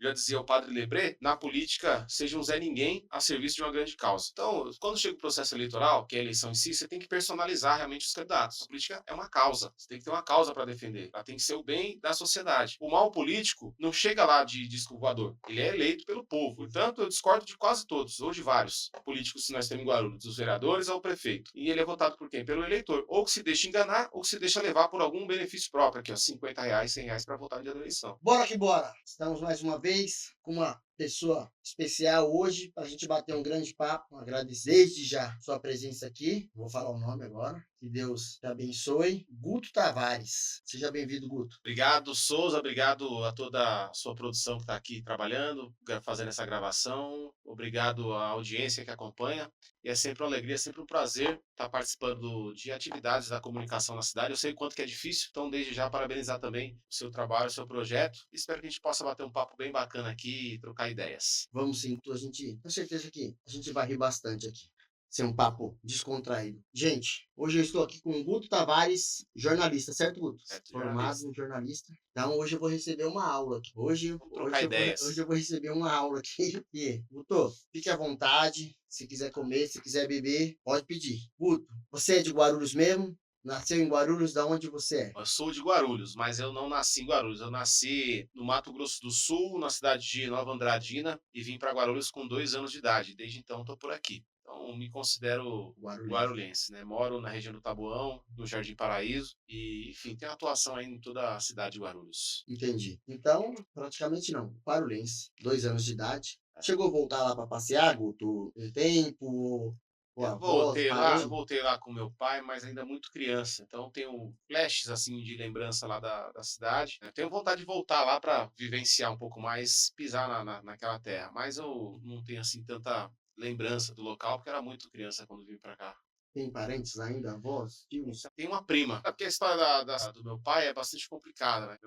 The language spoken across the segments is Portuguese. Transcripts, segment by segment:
Já dizia o padre Lebré, na política, seja um Zé Ninguém a serviço de uma grande causa. Então, quando chega o processo eleitoral, que é a eleição em si, você tem que personalizar realmente os candidatos. A política é uma causa, você tem que ter uma causa para defender. Ela tem que ser o bem da sociedade. O mal político não chega lá de disco voador, ele é eleito pelo povo. Portanto, eu discordo de quase todos, ou de vários políticos que nós temos em Guarulhos, dos vereadores ao prefeito. E ele é votado por quem? Pelo eleitor. Ou que se deixa enganar, ou que se deixa levar por algum benefício próprio, aqui, ó, R$ 50, R$ 100 para votar no dia da eleição. Bora que bora! Estamos mais uma vez com uma pessoa especial hoje para a gente bater um grande papo. Agradecer desde já sua presença aqui. Vou falar o nome agora. Que Deus te abençoe. Guto Tavares. Seja bem-vindo, Guto. Obrigado, Souza. Obrigado a toda a sua produção que está aqui trabalhando, fazendo essa gravação. Obrigado à audiência que acompanha. E é sempre uma alegria, sempre um prazer estar participando de atividades da comunicação na cidade. Eu sei o quanto que é difícil, então desde já parabenizar também o seu trabalho, o seu projeto. Espero que a gente possa bater um papo bem bacana aqui e trocar ideias. Vamos sim, a gente, tenho certeza que a gente vai rir bastante aqui. Ser um papo descontraído. Gente, hoje eu estou aqui com o Guto Tavares, jornalista, certo, Guto? Certo, Formado jornalista. em jornalista. Então hoje eu vou receber uma aula aqui. Vamos trocar Hoje ideias. eu vou receber uma aula aqui. E, Guto, fique à vontade. Se quiser comer, se quiser beber, pode pedir. Guto, você é de Guarulhos mesmo? Nasceu em Guarulhos, da onde você é? Eu sou de Guarulhos, mas eu não nasci em Guarulhos. Eu nasci no Mato Grosso do Sul, na cidade de Nova Andradina, e vim para Guarulhos com 2 anos de idade. Desde então estou por aqui. Então me considero Guarulhense. guarulhense, né? Moro na região do Taboão, no Jardim Paraíso, e enfim, tenho atuação aí em toda a cidade de Guarulhos. Entendi. Então, praticamente não. Guarulhense, 2 anos de idade. Chegou a voltar lá para passear, Guto, um tempo, com avós, Eu parentes? voltei lá com meu pai, mas ainda muito criança. Então tenho flashes assim de lembrança lá da cidade. Eu tenho vontade de voltar lá para vivenciar um pouco mais, pisar naquela terra. Mas eu não tenho assim tanta lembrança do local, porque eu era muito criança quando vim para cá. Tem parentes ainda, avós, tios? Tem uma prima. É porque a história do meu pai é bastante complicada, né?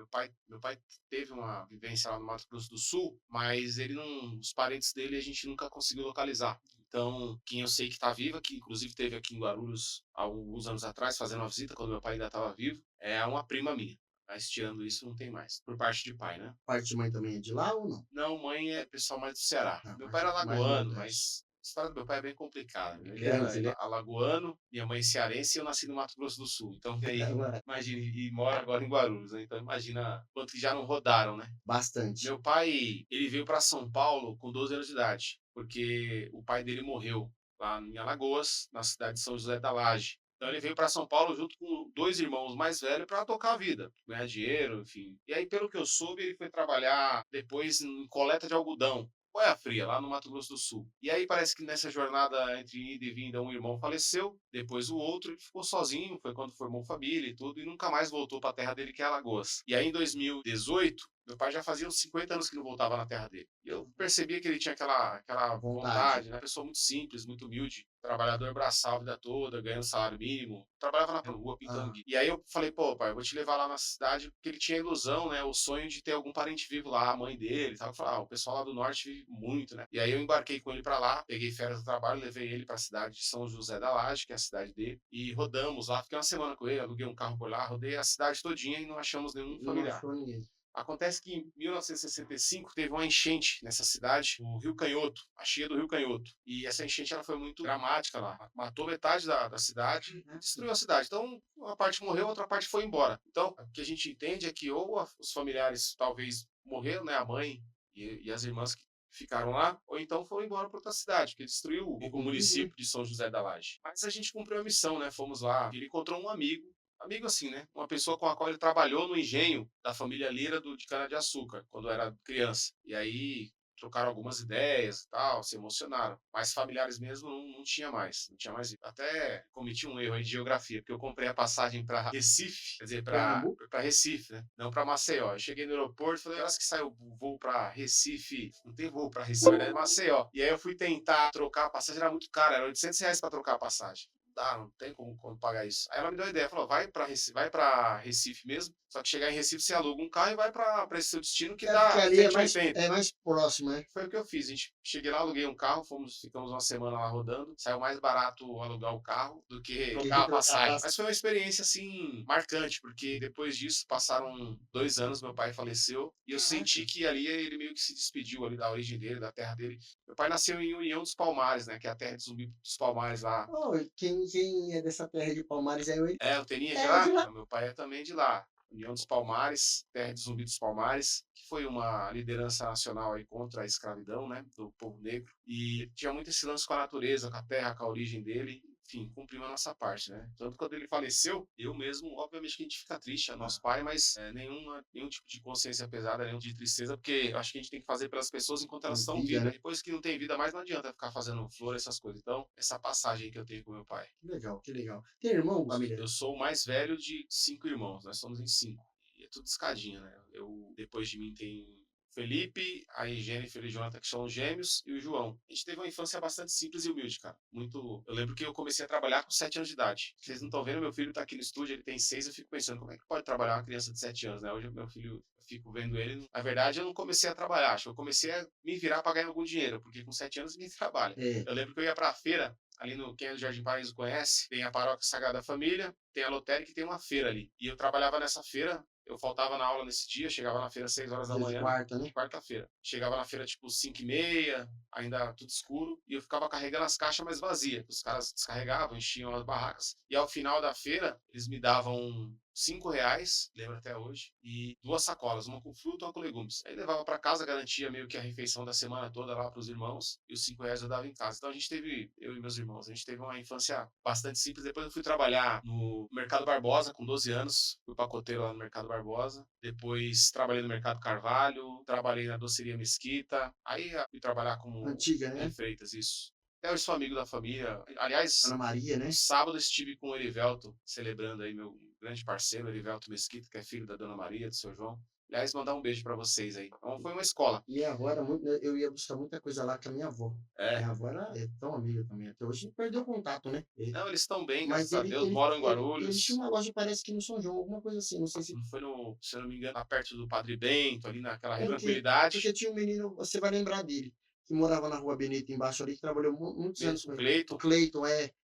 Meu pai teve uma vivência lá no Mato Grosso do Sul, mas ele não, os parentes dele a gente nunca conseguiu localizar. Então, quem eu sei que está viva, que inclusive teve aqui em Guarulhos há alguns anos atrás, fazendo uma visita quando meu pai ainda estava vivo, é uma prima minha. Mas tirando isso, não tem mais. Por parte de pai, né? Parte de mãe também é de lá ou não? Não, mãe é pessoal mais do Ceará. Na Meu pai parte era mais do alagoano, Nordeste. mas a história do meu pai é bem complicada. Ele Grande, era né? alagoano, minha mãe cearense e eu nasci no Mato Grosso do Sul. Então, aí, imagina, e mora agora em Guarulhos, né? Então, imagina quanto que já não rodaram, né? Bastante. Meu pai, ele veio para São Paulo com 12 anos de idade, porque o pai dele morreu lá em Alagoas, na cidade de São José da Laje. Então ele veio para São Paulo junto com 2 irmãos mais velhos para tocar a vida, ganhar dinheiro, enfim. E aí, pelo que eu soube, ele foi trabalhar depois em coleta de algodão. Boia Fria, lá no Mato Grosso do Sul. E aí parece que nessa jornada entre ida e vinda, um irmão faleceu, depois o outro, ele ficou sozinho, foi quando formou família e tudo, e nunca mais voltou para a terra dele, que é Alagoas. E aí em 2018, meu pai já fazia uns 50 anos que não voltava na terra dele. E eu percebia que ele tinha aquela Vontade. vontade, né? Pessoa muito simples, muito humilde, trabalhador braçal a vida toda, ganhando salário mínimo, trabalhava na rua pintando Ah, guia. E aí eu falei, pô, pai, eu vou te levar lá na cidade, porque ele tinha a ilusão, né? O sonho de ter algum parente vivo lá, a mãe dele, tal. Eu falei, o pessoal lá do norte vive muito, né? E aí eu embarquei com ele para lá, peguei férias do trabalho, levei ele para a cidade de São José da Laje, que é a cidade dele, e rodamos lá, fiquei uma semana com ele, aluguei um carro por lá, rodei a cidade todinha e não achamos nenhum não familiar. achou ninguém. Acontece que em 1965 teve uma enchente nessa cidade, o Rio Canhoto, a cheia do Rio Canhoto. E essa enchente ela foi muito dramática lá. Matou metade da cidade, destruiu a cidade. Então, uma parte morreu, outra parte foi embora. Então, o que a gente entende é que ou os familiares talvez morreram, né, a mãe e as irmãs que ficaram lá, ou então foram embora para outra cidade, porque destruiu o município de São José da Laje. Mas a gente cumpriu a missão, né? Fomos lá, ele encontrou um amigo assim, né? Uma pessoa com a qual ele trabalhou no engenho da família Lira de cana-de-açúcar, quando era criança. E aí trocaram algumas ideias e tal, se emocionaram. Mas familiares mesmo não tinha mais, não tinha mais. Até cometi um erro aí de geografia, porque eu comprei a passagem para Recife, quer dizer, Pernambuco? para Recife, né? Não para Maceió. Eu cheguei no aeroporto, falei, horas que sai o voo para Recife? Não tem voo para Recife, é Maceió. E aí eu fui tentar trocar a passagem, era muito caro, era R$ 800 para trocar a passagem. dá, não tem como pagar isso. Aí ela me deu a ideia, falou, vai pra Recife mesmo, só que chegar em Recife você aluga um carro e vai pra esse seu destino que É porque dá ali 180. é mais próximo, né? Foi o que eu fiz. Cheguei lá, aluguei um carro, ficamos uma semana lá rodando. Saiu mais barato alugar o carro do que Que trocar a trocar a passagem. pasta. Mas foi uma experiência, assim, marcante, porque depois disso, passaram 2 anos, meu pai faleceu, e eu senti que ali ele meio que se despediu ali da origem dele, da terra dele. Meu pai nasceu em União dos Palmares, né, que é a terra de Zumbi dos Palmares lá. Oh, quem é dessa terra de Palmares é ele? É, o Teninha de É de lá? lá. Não, meu pai é também de lá. União dos Palmares, terra de Zumbi dos Palmares, que foi uma liderança nacional aí contra a escravidão, né, do povo negro. E tinha muito esse lance com a natureza, com a terra, com a origem dele. Enfim, cumpriu a nossa parte, né? Tanto quando ele faleceu, eu mesmo, obviamente que a gente fica triste, é nosso pai, mas nenhum tipo de consciência pesada, nenhum tipo de tristeza, porque eu acho que a gente tem que fazer pelas pessoas enquanto elas estão Vida, vivas. né? Depois que não tem vida mais, não adianta ficar fazendo flor, essas coisas. Então, essa passagem que eu tenho com meu pai. Que legal, que legal. Tem irmão, família? Eu sou o mais velho de 5 irmãos, nós somos em 5. E é tudo escadinha, né? Depois de mim tem Felipe, aí Jennifer e Jonathan, que são os gêmeos, e o João. A gente teve uma infância bastante simples e humilde, cara. Muito. Eu lembro que eu comecei a trabalhar com 7 anos de idade. Vocês não estão vendo, meu filho tá aqui no estúdio, ele tem 6, eu fico pensando, como é que pode trabalhar uma criança de 7 anos, né? Hoje meu filho, eu fico vendo ele. Na verdade, eu não comecei a trabalhar, acho que eu comecei a me virar para ganhar algum dinheiro, porque com 7 anos ninguém trabalha. É. Eu lembro que eu ia pra feira, ali no quem é do Jardim Paraíso conhece, tem a Paróquia Sagrada Família, tem a lotérica e tem uma feira ali. E eu trabalhava nessa feira, eu faltava na aula nesse dia, chegava na feira às 6 horas da Dia de manhã, quarta, né? quarta-feira. Chegava na feira tipo 5h30, ainda tudo escuro, e eu ficava carregando as caixas mais vazias. Os caras descarregavam, enchiam as barracas, e ao final da feira, eles me davam R$ 5, lembro até hoje, e 2 sacolas, uma com fruta e uma com legumes. Aí levava para casa, garantia meio que a refeição da semana toda lá para os irmãos, e os R$ 5 eu dava em casa. Então a gente teve, eu e meus irmãos, a gente teve uma infância bastante simples. Depois eu fui trabalhar no Mercado Barbosa com 12 anos, fui pacoteiro lá no Mercado Barbosa. Depois trabalhei no Mercado Carvalho, trabalhei na doceria Mesquita. Aí fui trabalhar como Antiga, né? Freitas, isso. Até hoje sou amigo da família. Aliás, Ana Maria, né? no sábado estive com o Erivelto, celebrando aí meu grande parceiro, Erivelto Mesquita, que é filho da Dona Maria, do seu João. Aliás, mandar um beijo para vocês aí. Então, foi uma escola. E agora eu ia buscar muita coisa lá com a minha avó. É. Minha avó é tão amiga também. Até hoje perdeu o contato, né? Não, eles estão bem, Mas graças a Deus, moram em ele Guarulhos. tinha uma loja, parece que no São João, alguma coisa assim. Não sei se. Não foi no, se eu não me engano, lá perto do Padre Bento, ali naquela Porque, tranquilidade. porque tinha um menino, você vai lembrar dele, que morava na Rua Benito embaixo ali, que trabalhou muitos anos com O ele. Cleiton. O Cleiton,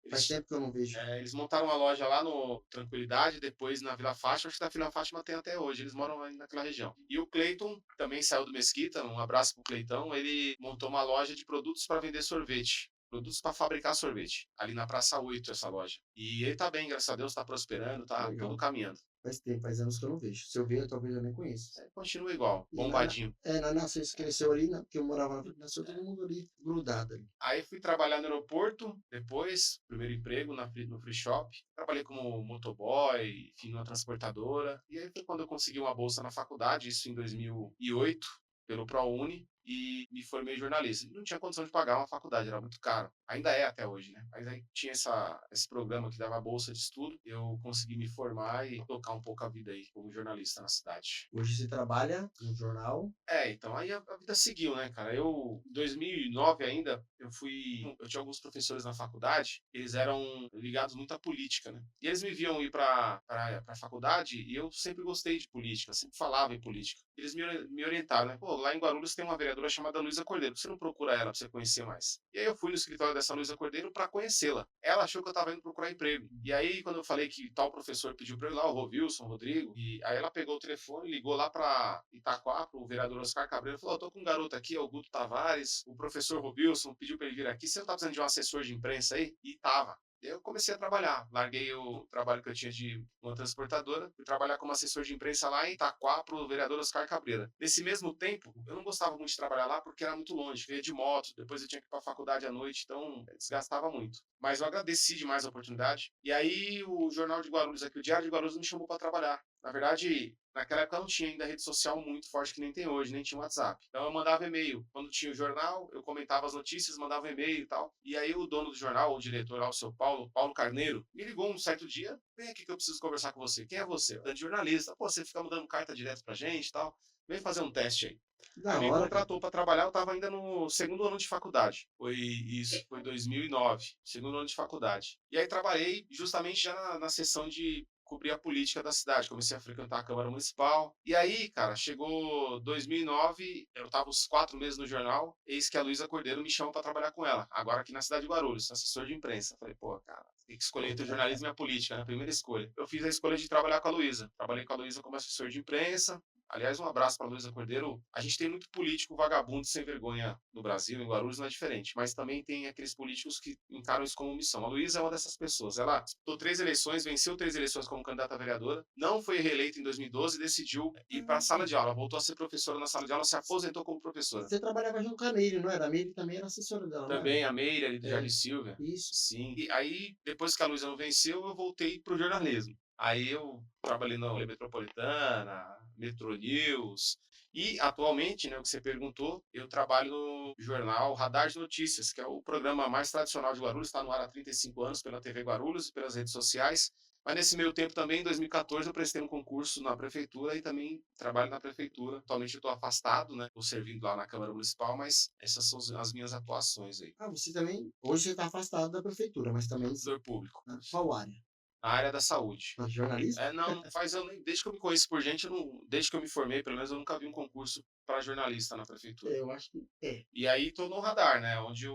faz tempo que eu não vejo. Eles montaram uma loja lá no Tranquilidade, depois na Vila Fátima, acho que na Vila Fátima tem até hoje, eles moram ali naquela região. E o Cleiton também saiu do Mesquita, um abraço pro Cleitão, ele montou uma loja de produtos para vender sorvete. Produtos para fabricar sorvete. Ali na Praça 8, essa loja. E ele tá bem, graças a Deus, tá prosperando, tá Legal. tudo caminhando. Faz tempo, faz anos que eu não vejo. Se eu ver, talvez eu nem conheça. Continua igual, E bombadinho. vocês cresceu ali, né? Porque eu morava na frente, nasceu todo mundo ali, grudado ali. Aí fui trabalhar no aeroporto, depois, primeiro emprego no Free Shop. Trabalhei como motoboy, enfim, numa transportadora. E aí foi quando eu consegui uma bolsa na faculdade, isso em 2008, pelo ProUni, e me formei em jornalismo. Não tinha condição de pagar uma faculdade, era muito caro. Ainda é até hoje, né? Mas aí tinha esse programa que dava bolsa de estudo, eu consegui me formar e tocar um pouco a vida aí como jornalista na cidade. Hoje você trabalha no jornal. Então aí a vida seguiu, né, cara? Em 2009 ainda, eu tinha alguns professores na faculdade, eles eram ligados muito à política, né? E eles me viam ir pra faculdade e eu sempre gostei de política, sempre falava em política. Eles me orientaram, né? Pô, lá em Guarulhos tem uma vereadora chamada Luísa Cordeiro, por que você não procura ela pra você conhecer mais? E aí eu fui no escritório dessa Luísa Cordeiro pra conhecê-la. Ela achou que eu tava indo procurar emprego. E aí, quando eu falei que tal professor pediu pra eu ir lá, o Rovilson, o Rodrigo, e aí ela pegou o telefone, ligou lá pra Itaquá, pro vereador Oscar Cabreira, falou, eu tô com um garoto aqui, é o Guto Tavares, o professor Rovilson pediu pra ele vir aqui, você não tá precisando de um assessor de imprensa aí? E tava. Eu comecei a trabalhar. Larguei o trabalho que eu tinha de uma transportadora, fui trabalhar como assessor de imprensa lá em Itaquá para o vereador Oscar Cabreira. Nesse mesmo tempo, eu não gostava muito de trabalhar lá porque era muito longe. Eu ia de moto, depois eu tinha que ir para a faculdade à noite, então desgastava muito. Mas eu agradeci demais a oportunidade. E aí o Jornal de Guarulhos aqui, o Diário de Guarulhos me chamou para trabalhar. Na verdade, naquela época não tinha ainda rede social muito forte que nem tem hoje, nem tinha WhatsApp. Então eu mandava e-mail. Quando tinha o jornal, eu comentava as notícias, mandava um e-mail e tal. E aí o dono do jornal, o diretor lá, o seu Paulo Carneiro, me ligou um certo dia, vem aqui que eu preciso conversar com você. Quem é você? Eu, jornalista. Pô, você fica mandando carta direto pra gente e tal. Vem fazer um teste aí. Aí Da me hora, cara. contratou para trabalhar, eu estava ainda no segundo ano de faculdade. Foi isso, foi 2009, segundo ano de faculdade. E aí trabalhei justamente já na sessão de cobrir a política da cidade. Comecei a frequentar a Câmara Municipal. E aí, cara, chegou 2009, eu estava uns 4 meses no jornal, eis que a Luísa Cordeiro me chamou para trabalhar com ela, agora aqui na cidade de Guarulhos, assessor de imprensa. Falei, pô, cara, tem que escolher entre o jornalismo e a política, né? A primeira escolha. Eu fiz a escolha de trabalhar com a Luísa. Trabalhei com a Luísa como assessor de imprensa. Aliás, um abraço para a Luísa Cordeiro. A gente tem muito político vagabundo sem vergonha no Brasil, em Guarulhos não é diferente, mas também tem aqueles políticos que encaram isso como missão. A Luísa é uma dessas pessoas. Ela disputou 3 eleições, venceu 3 eleições como candidata a vereadora, não foi reeleita em 2012 e decidiu ir para a sala de aula. Voltou a ser professora na sala de aula, se aposentou como professora. Você trabalhava junto com a Meire, não era? A Meire também era assessora dela, não era? Também a Meire, ali do É, Jardim Silvia. isso. Sim. E aí, depois que a Luísa não venceu, eu voltei para o jornalismo. Aí eu trabalhei na Folha Metropolitana, Metro News, e atualmente, né, o que você perguntou, eu trabalho no jornal Radar de Notícias, que é o programa mais tradicional de Guarulhos, está no ar há 35 anos pela TV Guarulhos e pelas redes sociais. Mas nesse meio tempo também, em 2014, eu prestei um concurso na prefeitura e também trabalho na prefeitura. Atualmente eu estou afastado, né? Estou servindo lá na Câmara Municipal, mas essas são as minhas atuações aí. Ah, você também. Hoje você está afastado da prefeitura, mas também. Servidor público. Qual área? Na área da saúde. Jornalista? Não, faz desde que eu me conheço por gente, desde que eu me formei, pelo menos eu nunca vi um concurso para jornalista na prefeitura. Eu acho que é. E aí estou no Radar, né? Onde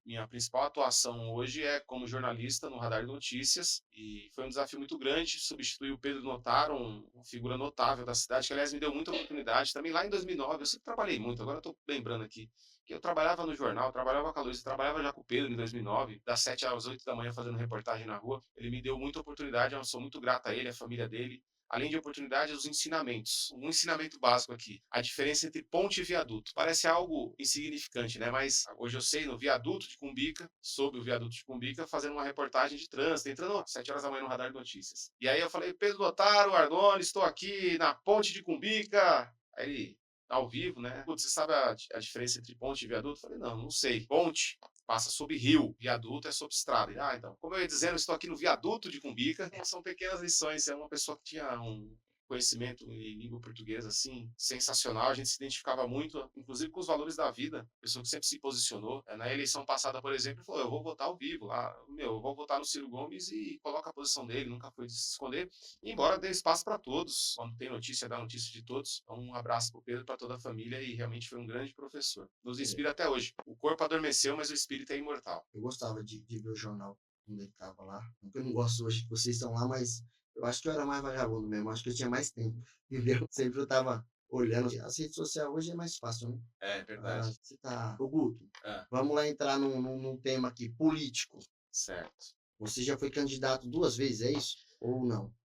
minha principal atuação hoje é como jornalista no Radar de Notícias. E foi um desafio muito grande substituir o Pedro Notaro, uma figura notável da cidade, que aliás me deu muita oportunidade. Também lá em 2009, eu sempre trabalhei muito, agora estou lembrando aqui. Que eu trabalhava no jornal, trabalhava com a Luísa, trabalhava já com o Pedro em 2009, das 7 às 8 da manhã fazendo reportagem na rua. Ele me deu muita oportunidade, eu sou muito grato a ele, a família dele. Além de oportunidades, os ensinamentos. Um ensinamento básico aqui, a diferença entre ponte e viaduto. Parece algo insignificante, né? Mas hoje eu sei, no viaduto de Cumbica, sobre o viaduto de Cumbica, fazendo uma reportagem de trânsito, entrando às 7 horas da manhã no Radar de Notícias. E aí eu falei, Pedro Notaro, Ardoni, estou aqui na ponte de Cumbica. Aí ele, ao vivo, né? Putz, você sabe a diferença entre ponte e viaduto? Eu falei, não sei. Ponte passa sob rio, viaduto é sob estrada. Ele, então, como eu ia dizendo, eu estou aqui no viaduto de Cumbica. São pequenas lições. É uma pessoa que tinha um conhecimento em língua portuguesa, assim, sensacional. A gente se identificava muito, inclusive com os valores da vida. Pessoa que sempre se posicionou. Na eleição passada, por exemplo, falou, eu vou votar ao vivo lá. Eu vou votar no Ciro Gomes e coloca a posição dele, nunca foi de se esconder. E embora dê espaço para todos. Quando tem notícia, dá notícia de todos. Então, um abraço para o Pedro, para toda a família e realmente foi um grande professor. Nos inspira até hoje. O corpo adormeceu, mas o espírito é imortal. Eu gostava de ver o jornal quando ele estava lá. Eu não gosto hoje que vocês estão lá, mas eu acho que eu era mais vagabundo mesmo. Acho que eu tinha mais tempo, entendeu? Sempre eu estava olhando. As redes sociais hoje é mais fácil, né? É verdade. Você tá. Ô, Guto, É. vamos lá entrar num tema aqui, político. Certo. Você já foi candidato 2 vezes, é isso? Ou não?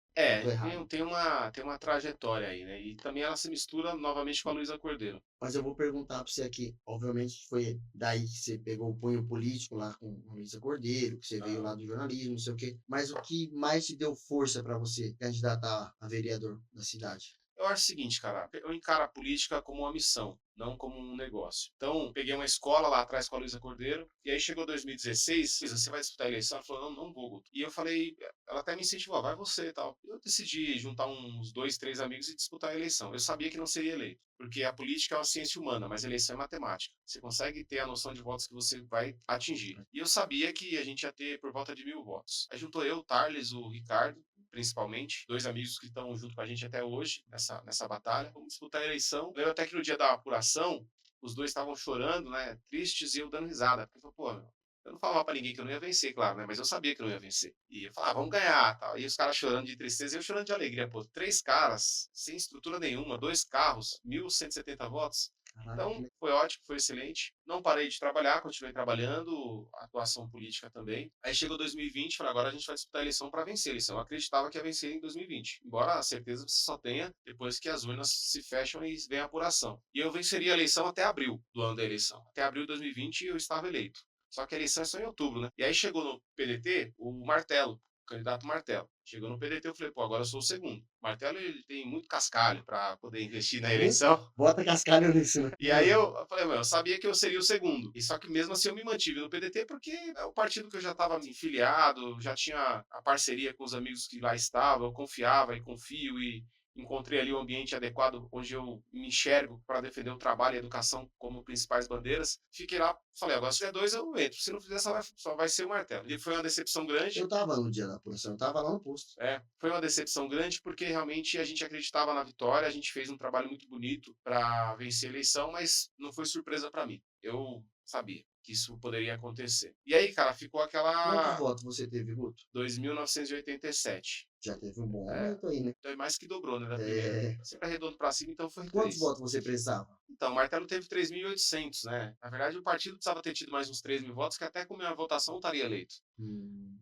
Tem uma trajetória aí, né? E também ela se mistura novamente com a Luísa Cordeiro. Mas eu vou perguntar para você aqui. Obviamente foi daí que você pegou o punho político lá com a Luísa Cordeiro, que você veio lá do jornalismo, não sei o quê. Mas o que mais te deu força para você candidatar a vereador da cidade? Eu acho o seguinte, cara, eu encaro a política como uma missão, não como um negócio. Então, peguei uma escola lá atrás com a Luísa Cordeiro, e aí chegou 2016, Luísa, você vai disputar a eleição? Ela falou, não vou, Guto. E eu falei, ela até me incentivou, vai você e tal. Eu decidi juntar uns 2, 3 amigos e disputar a eleição. Eu sabia que não seria eleito, porque a política é uma ciência humana, mas a eleição é matemática. Você consegue ter a noção de votos que você vai atingir. E eu sabia que a gente ia ter por volta de 1.000 votos. Aí juntou eu, o Tarles, o Ricardo, principalmente, 2 amigos que estão junto com a gente até hoje, nessa batalha. Vamos disputar a eleição. Lembro até que no dia da apuração, os dois estavam chorando, né, tristes, e eu dando risada. Porque eu falei, pô, eu não falava pra ninguém que eu não ia vencer, claro, né, mas eu sabia que eu não ia vencer. E eu falava, vamos ganhar, tal. E os caras chorando de tristeza e eu chorando de alegria. Pô, 3 caras, sem estrutura nenhuma, 2 carros, 1.170 votos. Então, foi ótimo, foi excelente. Não parei de trabalhar, continuei trabalhando, atuação política também. Aí chegou 2020, falei, agora a gente vai disputar a eleição para vencer a eleição. Eu acreditava que ia vencer em 2020, embora a certeza você só tenha depois que as urnas se fecham e vem a apuração. E eu venceria a eleição até abril do ano da eleição. Até abril de 2020 eu estava eleito. Só que a eleição é só em outubro, né? E aí chegou no PDT o martelo. candidato Martelo. Chegou no PDT, eu falei, pô, agora eu sou o segundo. O Martelo, ele tem muito cascalho para poder investir na eleição. Bota cascalho nisso, né? E aí eu falei, eu sabia que eu seria o segundo. E só que mesmo assim eu me mantive no PDT porque é o partido que eu já estava filiado, já tinha a parceria com os amigos que lá estavam, eu confiava e confio e encontrei ali o ambiente adequado onde eu me enxergo para defender o trabalho e a educação como principais bandeiras. Fiquei lá, falei, agora se tiver dois eu entro, se não fizer só vai ser o Martelo. E foi uma decepção grande. Eu tava no dia da apuração, eu tava lá no posto. Foi uma decepção grande porque realmente a gente acreditava na vitória, a gente fez um trabalho muito bonito para vencer a eleição, mas não foi surpresa para mim. Eu sabia que isso poderia acontecer. E aí, cara, ficou Quantos aquela votos você teve, Guto? 2.987. Já teve um bom aumento aí, né? Então é mais que dobrou, né, da primeira. É. Sempre arredondo para cima, então foi Quantos 3. votos você precisava? Então, o Martelo teve 3.800, né? Na verdade, o partido precisava ter tido mais uns 3.000 votos, que até com a minha votação estaria eleito.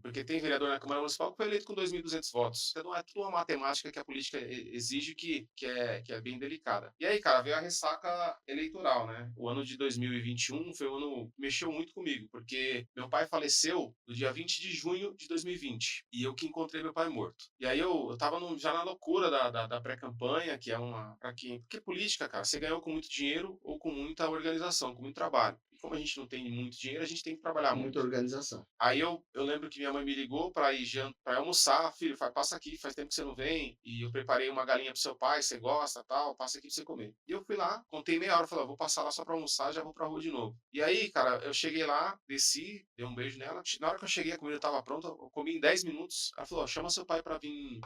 Porque tem vereador na Câmara Municipal que foi eleito com 2.200 votos. Então é tudo uma matemática que a política exige que é bem delicada. E aí, cara, veio a ressaca eleitoral, né? O ano de 2021 foi um ano que mexeu muito comigo, porque meu pai faleceu no dia 20 de junho de 2020. E eu que encontrei meu pai morto. E aí eu tava já na loucura da pré-campanha, que é uma. Pra quem. Porque política, cara, você ganhou com muito dinheiro ou com muita organização, com muito trabalho. E como a gente não tem muito dinheiro, a gente tem que trabalhar muito. Muita organização. Aí eu lembro que minha mãe me ligou para ir para almoçar, filho, passa aqui, faz tempo que você não vem, e eu preparei uma galinha pro seu pai, você gosta, tal, passa aqui pra você comer. E eu fui lá, contei meia hora, falei, vou passar lá só para almoçar, já vou pra rua de novo. E aí, cara, eu cheguei lá, desci, dei um beijo nela, na hora que eu cheguei a comida estava pronta, eu comi em 10 minutos, ela falou, chama seu pai para vir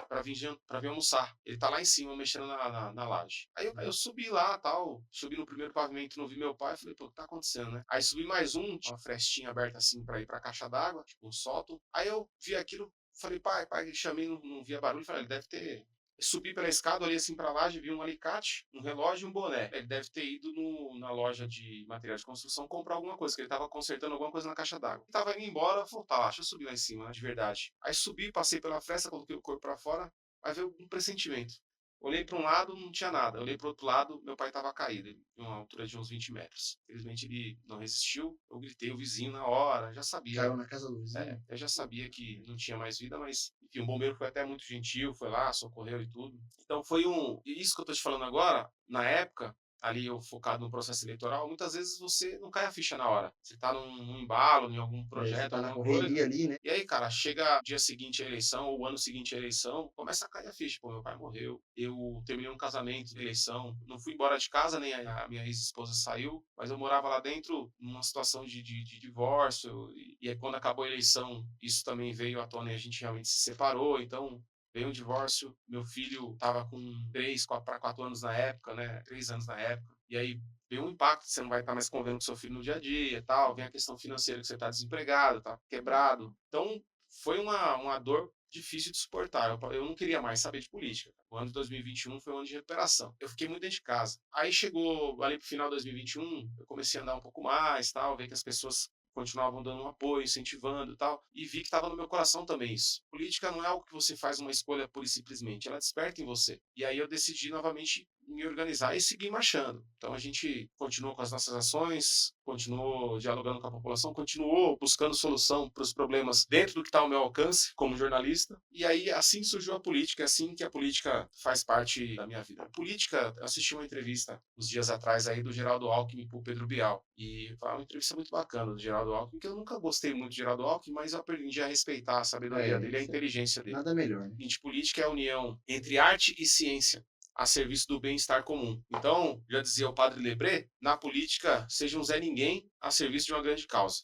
almoçar, ele tá lá em cima, mexendo na laje. Aí eu subi lá, tal, subi no primeiro pavimento, não vi meu pai, falei, pô, o que tá acontecendo, né? Aí subi mais tinha uma frestinha aberta assim para ir pra caixa d'água, tipo um sótão. Aí eu vi aquilo, falei, pai, chamei, não via barulho, falei, ele deve ter. Subi pela escada, olhei assim pra lá, vi um alicate, um relógio e um boné. Ele deve ter ido na loja de material de construção comprar alguma coisa, que ele tava consertando alguma coisa na caixa d'água. Tava indo embora, falei, tá, deixa eu subir lá em cima, né, de verdade. Aí subi, passei pela fresta, coloquei o corpo pra fora, aí veio um pressentimento. Olhei para um lado, não tinha nada. Olhei para o outro lado, meu pai estava caído, em uma altura de uns 20 metros. Felizmente ele não resistiu. Eu gritei o vizinho na hora, já sabia. Caiu na casa do vizinho? Eu já sabia que não tinha mais vida, mas enfim, o bombeiro foi até muito gentil, foi lá, socorreu e tudo. Então foi isso que eu estou te falando agora, na época, ali eu focado no processo eleitoral, muitas vezes você não cai a ficha na hora. Você está num embalo, em algum Você projeto, tá na alguma correria coisa. ali, né? E aí, cara, chega dia seguinte à eleição, ou o ano seguinte à eleição, começa a cair a ficha. Pô, meu pai morreu, eu terminei um casamento de eleição, não fui embora de casa, nem a minha ex-esposa saiu, mas eu morava lá dentro numa situação de divórcio, e aí quando acabou a eleição, isso também veio à tona e a gente realmente se separou, então veio um divórcio, meu filho estava com 3 para 4 anos na época, né, 3 anos na época, e aí vem um impacto, você não vai estar mais convivendo com seu filho no dia a dia e tal, vem a questão financeira que você está desempregado, está quebrado. Então, foi uma dor difícil de suportar. Eu não queria mais saber de política. O ano de 2021 foi um ano de recuperação. Eu fiquei muito dentro de casa. Aí chegou ali pro final de 2021, eu comecei a andar um pouco mais, tal, ver que as pessoas continuavam dando um apoio, incentivando e tal, e vi que estava no meu coração também isso. Política não é algo que você faz uma escolha pura e simplesmente, ela desperta em você. E aí eu decidi novamente me organizar e seguir marchando. Então a gente continuou com as nossas ações, continuou dialogando com a população, continuou buscando solução para os problemas dentro do que está ao meu alcance como jornalista. E aí assim surgiu a política, é assim que a política faz parte da minha vida. A política, eu assisti uma entrevista uns dias atrás aí do Geraldo Alckmin para o Pedro Bial. E foi uma entrevista muito bacana do Geraldo Alckmin, que eu nunca gostei muito do Geraldo Alckmin, mas eu aprendi a respeitar a sabedoria dele, a inteligência dele. Nada melhor, né? A política é a união entre arte e ciência a serviço do bem-estar comum. Então, já dizia o padre Lebré, na política, seja um Zé Ninguém a serviço de uma grande causa.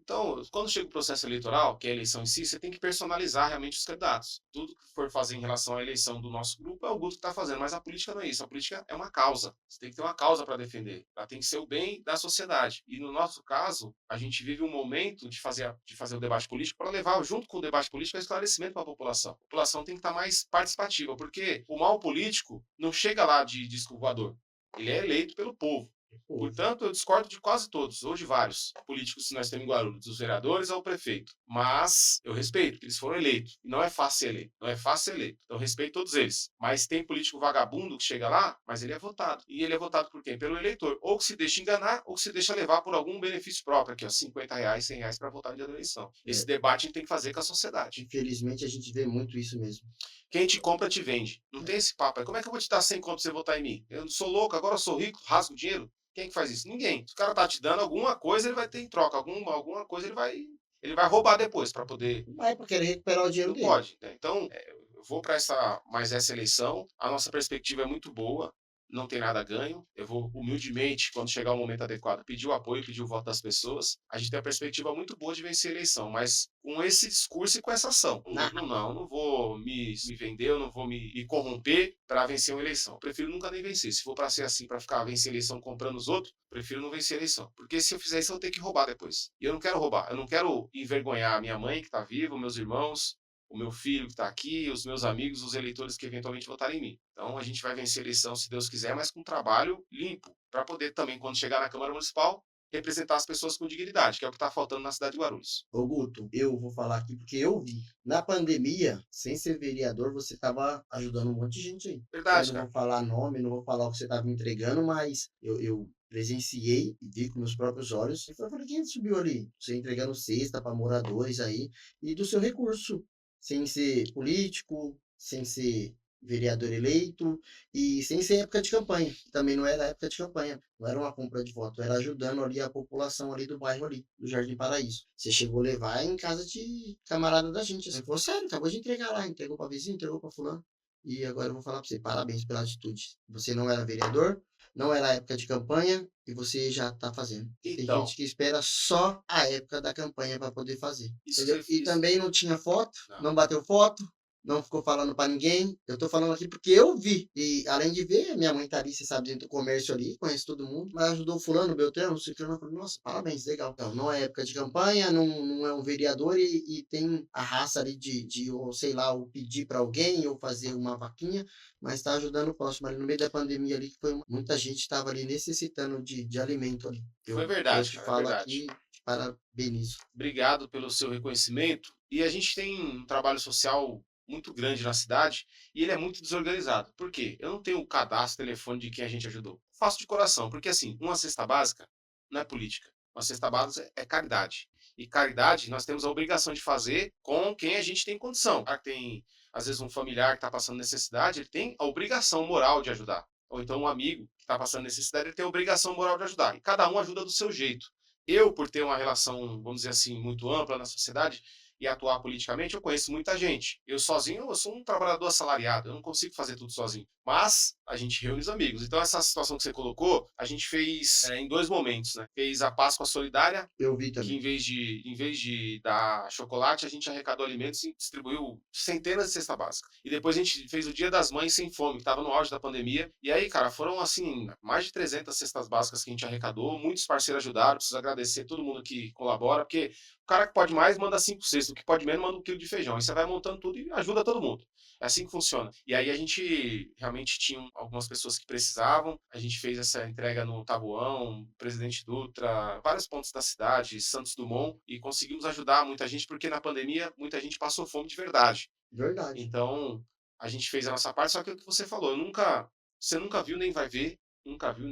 Então, quando chega o processo eleitoral, que é a eleição em si, você tem que personalizar realmente os candidatos. Tudo que for fazer em relação à eleição do nosso grupo é o Guto que está fazendo, mas a política não é isso. A política é uma causa. Você tem que ter uma causa para defender. Ela tem que ser o bem da sociedade. E no nosso caso, a gente vive um momento de fazer o debate político para levar, junto com o debate político, o esclarecimento para a população. A população tem que estar mais participativa, porque o mal político não chega lá de disco voador. Ele é eleito pelo povo. Portanto, eu discordo de quase todos, ou de vários políticos que nós temos em Guarulhos, dos vereadores ao prefeito. Mas eu respeito, porque eles foram eleitos. E não é fácil ser eleito. Não é fácil ser eleito. Então eu respeito todos eles. Mas tem político vagabundo que chega lá, mas ele é votado. E ele é votado por quem? Pelo eleitor. Ou que se deixa enganar, ou que se deixa levar por algum benefício próprio. Aqui, ó, R$ 50, R$ 100 para votar no dia da eleição. Esse É, debate a gente tem que fazer com a sociedade. infelizmente a gente vê muito isso mesmo. Quem te compra, te vende. Não tem esse papo. Como é que eu vou te dar 100 conto pra você votar em mim? Eu não sou louco, agora eu sou rico, rasgo dinheiro. Quem que faz isso? Ninguém. Se o cara tá te dando alguma coisa, ele vai ter em troca. Alguma coisa ele vai roubar depois para poder. Vai para querer recuperar o dinheiro Não dele. pode, né? Então, eu vou para mais essa eleição. A nossa perspectiva é muito boa. Não tem nada a ganho. Eu vou humildemente, quando chegar o momento adequado, pedir o apoio, pedir o voto das pessoas. A gente tem uma perspectiva muito boa de vencer a eleição, mas com esse discurso e com essa ação. Na- Não vou me vender, eu não vou me corromper para vencer uma eleição. Eu prefiro nunca nem vencer. Se for para ser assim, para ficar vencer a eleição comprando os outros, prefiro não vencer a eleição. Porque se eu fizer isso, eu vou ter que roubar depois. E eu não quero roubar. Eu não quero envergonhar a minha mãe, que está viva, meus irmãos, o meu filho que está aqui, os meus amigos, os eleitores que eventualmente votarem em mim. Então a gente vai vencer a eleição, se Deus quiser, mas com um trabalho limpo, para poder também, quando chegar na Câmara Municipal, representar as pessoas com dignidade, que é o que está faltando na cidade de Guarulhos. Ô Guto, eu vou falar aqui porque eu vi. Na pandemia, sem ser vereador, você estava ajudando um monte de gente aí. Eu Verdade, não cara. vou falar nome, não vou falar o que você estava entregando, mas eu presenciei e vi com meus próprios olhos. Eu falei, quem subiu ali? Você entregando cesta para moradores aí e do seu recurso, sem ser político, sem ser vereador eleito e sem ser época de campanha. Também não era época de campanha, não era uma compra de voto, era ajudando ali a população ali do bairro ali, do Jardim Paraíso. Você chegou a levar em casa de camarada da gente. Você falou, sério, acabou de entregar lá, entregou para vizinho, entregou para fulano. E agora eu vou falar para você, parabéns pela atitude. Você não era vereador, não era época de campanha e você já está fazendo. Tem Então, gente que espera só a época da campanha para poder fazer. isso Entendeu? E isso, também não tinha foto, não. não bateu foto, não ficou falando para ninguém. Eu tô falando aqui porque eu vi. E além de ver, minha mãe tá ali, você sabe, dentro do comércio ali, conhece todo mundo, mas ajudou fulano, Beltrano, não sei o que. Eu falei, nossa, parabéns, legal. Então, não é época de campanha, não é um vereador e tem a raça ali ou sei lá, ou pedir para alguém, ou fazer uma vaquinha, mas tá ajudando o próximo ali no meio da pandemia ali, que foi muita gente estava ali necessitando de alimento ali. Foi Eu verdade, te cara, é falo verdade. aqui, te parabenizo. Obrigado pelo seu reconhecimento. E a gente tem um trabalho social muito grande na cidade e ele é muito desorganizado. Por quê? Eu não tenho o cadastro, telefone de quem a gente ajudou. Faço de coração, porque assim, uma cesta básica não é política. Uma cesta básica é caridade. E caridade nós temos a obrigação de fazer com quem a gente tem condição. Ah, tem, às vezes, um familiar que está passando necessidade, ele tem a obrigação moral de ajudar. Ou então um amigo que está passando necessidade, ele tem a obrigação moral de ajudar. E cada um ajuda do seu jeito. Eu, por ter uma relação, vamos dizer assim, muito ampla na sociedade e atuar politicamente, eu conheço muita gente. Eu sozinho, eu sou um trabalhador assalariado, eu não consigo fazer tudo sozinho. Mas a gente reúne os amigos. Então, essa situação que você colocou, a gente fez em 2 momentos, né? Fez a Páscoa Solidária, Eu vi que também. em vez de dar chocolate, a gente arrecadou alimentos e distribuiu centenas de cesta básica. E depois a gente fez o Dia das Mães Sem Fome, que estava no auge da pandemia. E aí, cara, foram assim, mais de 300 cestas básicas que a gente arrecadou. Muitos parceiros ajudaram, preciso agradecer todo mundo que colabora, porque o cara que pode mais manda 5 cestas, o que pode menos manda 1 quilo de feijão. E você vai montando tudo e ajuda todo mundo. É assim que funciona. E aí a gente realmente tinha algumas pessoas que precisavam. A gente fez essa entrega no Taboão, Presidente Dutra, vários pontos da cidade, Santos Dumont, e conseguimos ajudar muita gente, porque na pandemia muita gente passou fome de verdade. Verdade. Então, a gente fez a nossa parte, só que é o que você falou, você nunca viu nem vai ver, nunca viu,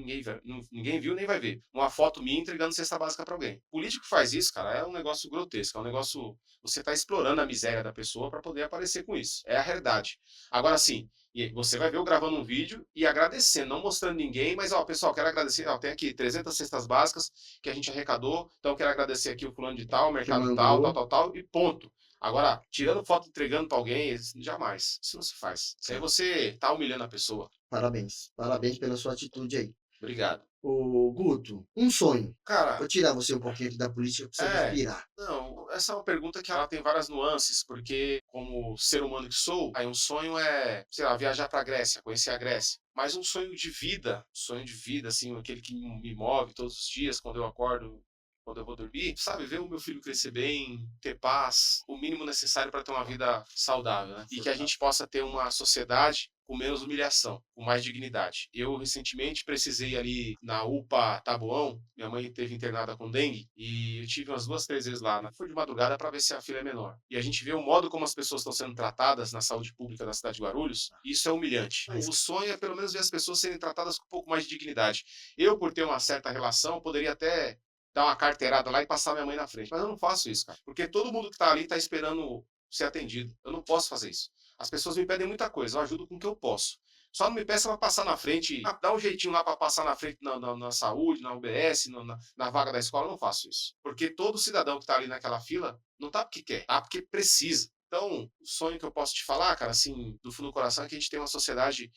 ninguém viu nem vai ver uma foto minha entregando cesta básica para alguém. O político que faz isso, cara, é um negócio grotesco, é um negócio, você está explorando a miséria da pessoa para poder aparecer com isso. É a realidade. Agora sim, e você vai ver eu gravando um vídeo e agradecendo, não mostrando ninguém, mas ó, pessoal, quero agradecer, ó, tem aqui 300 cestas básicas que a gente arrecadou, então quero agradecer aqui o fulano de tal, o Que mercado tal, tal, mandou. tal, tal, e ponto. Agora, tirando foto entregando pra alguém, jamais. Isso não se faz. Isso aí você tá humilhando a pessoa. Parabéns. Parabéns pela sua atitude aí. Obrigado. Ô, Guto, um sonho. Vou Cara, tirar você um pouquinho aqui da política para você respirar. não, essa é uma pergunta que ela tem várias nuances, porque como ser humano que sou, aí um sonho é, sei lá, viajar pra Grécia, conhecer a Grécia. Mas um sonho de vida, assim, aquele que me move todos os dias quando eu acordo, quando eu vou dormir, sabe, ver o meu filho crescer bem, ter paz, o mínimo necessário para ter uma vida saudável, né? E que a gente possa ter uma sociedade com menos humilhação, com mais dignidade. Eu recentemente precisei ali na UPA Taboão, minha mãe teve internada com dengue e eu tive umas 2, 3 vezes lá, né? Foi de madrugada para ver se a fila é menor. E a gente vê o modo como as pessoas estão sendo tratadas na saúde pública da cidade de Guarulhos, e isso é humilhante. O sonho é pelo menos ver as pessoas serem tratadas com um pouco mais de dignidade. Eu, por ter uma certa relação, poderia até dar uma carteirada lá e passar minha mãe na frente. Mas eu não faço isso, cara. Porque todo mundo que tá ali tá esperando ser atendido. Eu não posso fazer isso. As pessoas me pedem muita coisa, eu ajudo com o que eu posso. Só não me peça para passar na frente, dá um jeitinho lá para passar na frente na saúde, na UBS, na vaga da escola, eu não faço isso. Porque todo cidadão que tá ali naquela fila não tá porque quer, tá porque precisa. Então, o sonho que eu posso te falar, cara, assim, do fundo do coração, é que a gente tem uma sociedade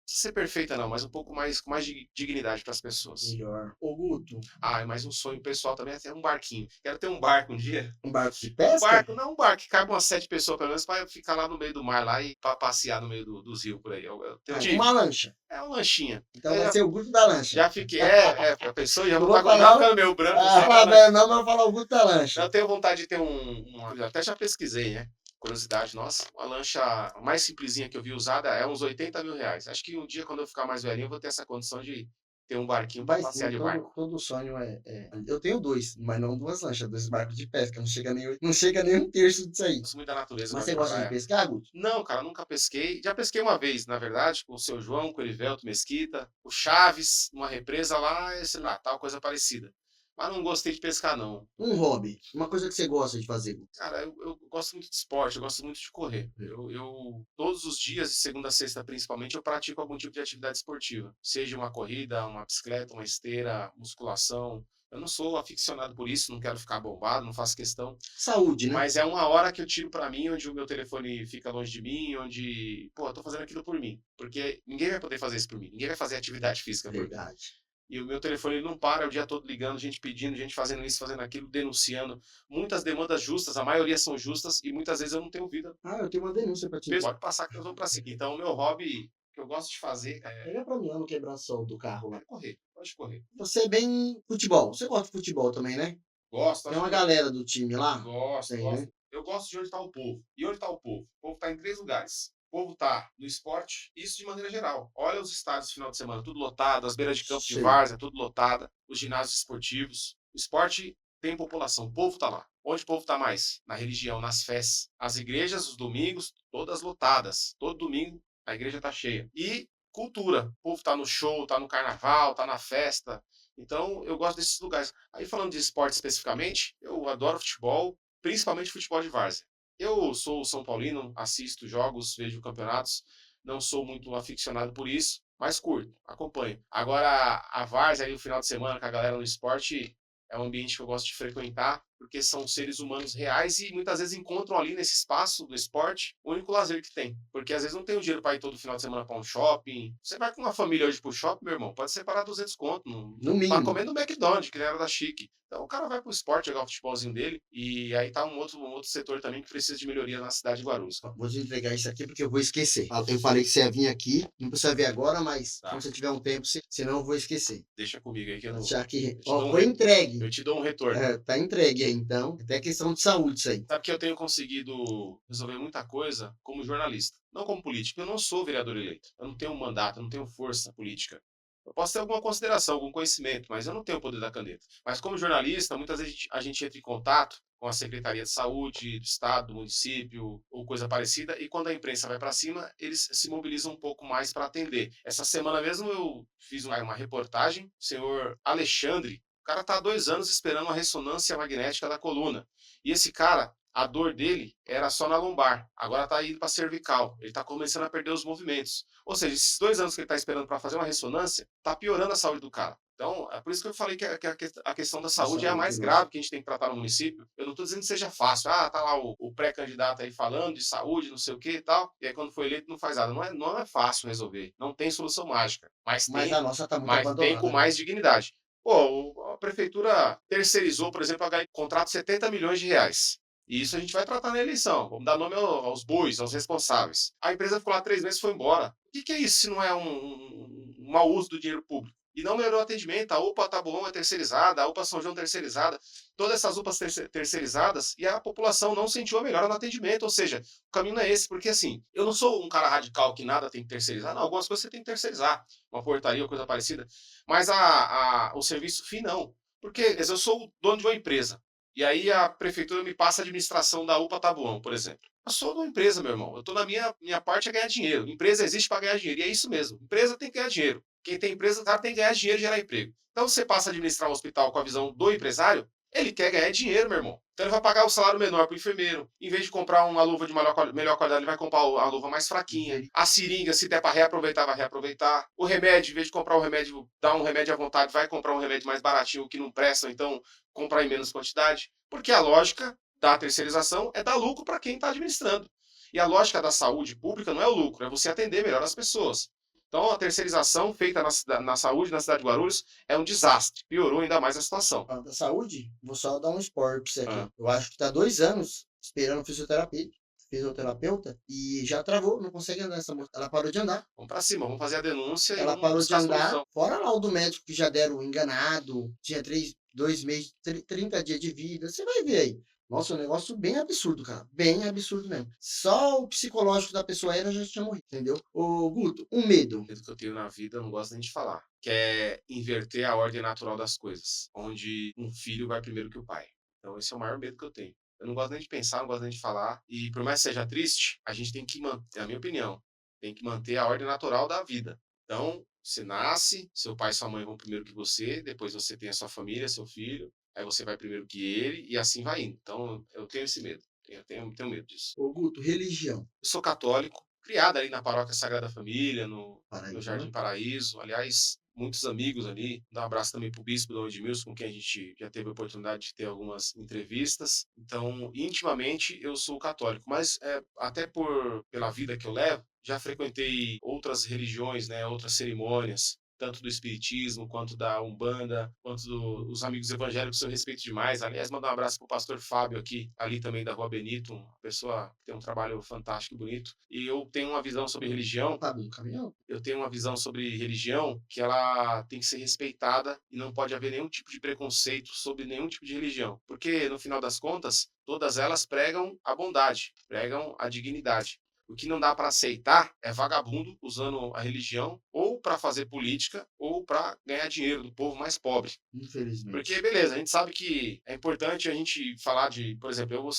precisa ser perfeita não, mas um pouco mais com mais dignidade para as pessoas. Melhor. Ô, Guto, Ah, mas um sonho pessoal também é ter um barquinho. Quero ter um barco um dia. um barco de Um pesca? barco, não um barco que cabe umas 7 pessoas pelo menos para ficar lá no meio do mar lá e para passear no meio dos rios por aí. Eu tenho Uma lancha. é uma lanchinha. Então Eu vai ser o Guto da lancha. já fiquei, a pessoa já Eu vou vou estar falar- ficando meio branco. Ah, sabe? mas não, mas eu vou falar o Guto da lancha. Eu tenho vontade de ter até já pesquisei, né? Curiosidade nossa, uma lancha mais simplesinha que eu vi usada é uns 80 mil reais. Acho que um dia, quando eu ficar mais velhinho, eu vou ter essa condição de ter um barquinho para Vai passear sim, de barco. todo sonho Eu tenho dois, mas não duas lanchas, dois barcos de pesca. Não chega nem um terço disso aí. Gosto muito da natureza. Mas gosto você de gosta de praia. pescar, Guto? Não, cara, nunca pesquei. Já pesquei uma vez, na verdade, com o seu João, com o Erivelto Mesquita, o Chaves, numa represa lá, sei lá, tal coisa parecida. Mas não gostei de pescar, não. Um hobby, uma coisa que você gosta de fazer, Guto. Cara, eu gosto muito de esporte, eu gosto muito de correr. Todos os dias, de segunda a sexta principalmente, eu pratico algum tipo de atividade esportiva. Seja uma corrida, uma bicicleta, uma esteira, musculação. Eu não sou aficionado por isso, não quero ficar bombado, não faço questão. Saúde, né? Mas é uma hora que eu tiro pra mim, onde o meu telefone fica longe de mim, onde, pô, eu tô fazendo aquilo por mim. Porque ninguém vai poder fazer isso por mim. Ninguém vai fazer atividade física por mim. Verdade. E o meu telefone ele não para o dia todo ligando, gente pedindo, gente fazendo isso, fazendo aquilo, denunciando. Muitas demandas justas, a maioria são justas, e muitas vezes eu não tenho vida. Ah, eu tenho uma denúncia pra ti. Pode passar que eu vou pra seguir. Então, o meu hobby que eu gosto de fazer Pega pra mim lá no quebra-sol do carro lá. é correr. Gosto de correr. Você é bem futebol. Você gosta de futebol também, né? Gosto. Tem uma galera do time lá? Gosto, Tem, gosto. né? Eu gosto de onde está o povo. E onde está o povo? O povo está em 3 lugares. O povo está no esporte, isso de maneira geral. Olha os estádios no final de semana, tudo lotado, as beiras de campo de Sim. várzea, tudo lotada, os ginásios esportivos. O esporte tem população, o povo está lá. Onde o povo está mais? Na religião, nas festas. As igrejas, os domingos, todas lotadas. Todo domingo a igreja está cheia. E cultura. O povo está no show, está no carnaval, está na festa. Então, eu gosto desses lugares. Aí, falando de esporte especificamente, eu adoro futebol, principalmente futebol de várzea. Eu sou São Paulino, assisto jogos, vejo campeonatos, não sou muito aficionado por isso, mas curto, acompanho. Agora, a várzea ali, o final de semana com a galera no esporte, é um ambiente que eu gosto de frequentar, porque são seres humanos reais e muitas vezes encontram ali nesse espaço do esporte o único lazer que tem. Porque às vezes não tem o dinheiro para ir todo final de semana para um shopping. Você vai com uma família hoje pro shopping, meu irmão, pode separar 200 conto No para mínimo. comer no McDonald's, que era da chique. Então o cara vai pro esporte, jogar o futebolzinho dele, e aí tá um outro setor também que precisa de melhoria na cidade de Guarulhos. Vou te entregar isso aqui porque eu vou esquecer. Eu falei que você ia vir aqui, não precisa vir agora, mas Tá. quando você tiver um tempo, senão eu vou esquecer. Deixa comigo aí que eu não... Já que, te dou um foi entregue. Eu te dou um retorno. Tá entregue aí, então. Até questão de saúde isso aí. Sabe que eu tenho conseguido resolver muita coisa como jornalista, não como político. Eu não sou vereador eleito. Eu não tenho um mandato, eu não tenho força política. Eu posso ter alguma consideração, algum conhecimento, mas eu não tenho o poder da caneta. Mas como jornalista, muitas vezes a gente entra em contato com a Secretaria de Saúde, do Estado, do município, ou coisa parecida, e quando a imprensa vai para cima, eles se mobilizam um pouco mais para atender. Essa semana mesmo eu fiz uma reportagem, o senhor Alexandre, o cara está há 2 anos esperando uma ressonância magnética da coluna. E esse cara, a dor dele era só na lombar, agora está indo para cervical, ele está começando a perder os movimentos. Ou seja, esses 2 anos que ele está esperando para fazer uma ressonância, está piorando a saúde do cara. Então, é por isso que eu falei que a questão da saúde é a mais grave que a gente tem que tratar no município. Eu não estou dizendo que seja fácil. Ah, tá lá o pré-candidato aí falando de saúde, não sei o que e tal, e aí quando foi eleito não faz nada. Não é fácil resolver, não tem solução mágica, mas a nossa tá muito tem abandonada. com mais dignidade. Pô, a prefeitura terceirizou, por exemplo, a contrato de 70 milhões de reais. E isso a gente vai tratar na eleição. Vamos dar nome aos bois, aos responsáveis. A empresa ficou lá 3 meses e foi embora. O que é isso se não é um mau uso do dinheiro público? E não melhorou o atendimento. A UPA Taboão é terceirizada, a UPA São João terceirizada, todas essas UPAs terceirizadas, e a população não sentiu a melhora no atendimento. Ou seja, o caminho não é esse, porque assim, eu não sou um cara radical que nada tem que terceirizar. Não, algumas coisas você tem que terceirizar, uma portaria ou coisa parecida. Mas o serviço fim, não. Porque eu sou o dono de uma empresa. E aí a prefeitura me passa a administração da UPA Taboão, por exemplo. Eu sou de uma empresa, meu irmão. Eu tô minha parte é ganhar dinheiro. Empresa existe para ganhar dinheiro. E é isso mesmo. Empresa tem que ganhar dinheiro. Quem tem empresa, o cara tem que ganhar dinheiro e gerar emprego. Então, você passa a administrar um hospital com a visão do empresário, ele quer ganhar dinheiro, meu irmão. Então, ele vai pagar o salário menor para o enfermeiro. Em vez de comprar uma luva de melhor qualidade, ele vai comprar a luva mais fraquinha. A seringa, se der para reaproveitar, vai reaproveitar. O remédio, em vez de comprar o remédio, dar um remédio à vontade, vai comprar um remédio mais baratinho, que não presta, então comprar em menos quantidade. Porque a lógica da terceirização é dar lucro para quem está administrando. E a lógica da saúde pública não é o lucro, é você atender melhor as pessoas. Então, a terceirização feita na saúde, na cidade de Guarulhos, é um desastre. Piorou ainda mais a situação. Da saúde, vou só dar um spoiler pra você aqui. Ah. Eu acho que tá 2 anos esperando fisioterapeuta e já travou, não consegue andar essa moça. Ela parou de andar. Vamos pra cima, vamos fazer a denúncia e Ela vamos parou de buscar a andar. solução. Fora lá o do médico que já deram enganado, tinha 2 meses, 30 dias de vida. Você vai ver aí. Nossa, um negócio bem absurdo, cara. Bem absurdo mesmo. Só o psicológico da pessoa era já tinha morrido, entendeu? Ô, Guto, um medo. O medo que eu tenho na vida, eu não gosto nem de falar, que é inverter a ordem natural das coisas, onde um filho vai primeiro que o pai. Então, esse é o maior medo que eu tenho. Eu não gosto nem de pensar, não gosto nem de falar. E por mais que seja triste, a gente tem que manter, na minha opinião, tem que manter a ordem natural da vida. Então, você nasce, seu pai e sua mãe vão primeiro que você, depois você tem a sua família, seu filho, aí você vai primeiro que ele, e assim vai indo. Então, eu tenho esse medo. Eu tenho medo disso. Ô, Guto, religião. Eu sou católico, criado ali na Paróquia Sagrada Família, no Paraíso, Jardim né? Paraíso. Aliás, muitos amigos ali. Dar um abraço também pro Bispo Dom Edmilson, com quem a gente já teve a oportunidade de ter algumas entrevistas. Então, intimamente, eu sou católico. Mas, até pela vida que eu levo, já frequentei outras religiões, né, outras cerimônias, tanto do espiritismo, quanto da Umbanda, quanto dos amigos evangélicos, eu respeito demais. Aliás, mandar um abraço pro pastor Fábio aqui, ali também da Rua Benito, uma pessoa que tem um trabalho fantástico e bonito. E eu tenho uma visão sobre religião, Fábio do caminhão? eu tenho uma visão sobre religião que ela tem que ser respeitada e não pode haver nenhum tipo de preconceito sobre nenhum tipo de religião. Porque, no final das contas, todas elas pregam a bondade, pregam a dignidade. O que não dá para aceitar é vagabundo usando a religião ou para fazer política ou para ganhar dinheiro do povo mais pobre. Infelizmente. Porque, beleza, a gente sabe que é importante a gente falar de, por exemplo,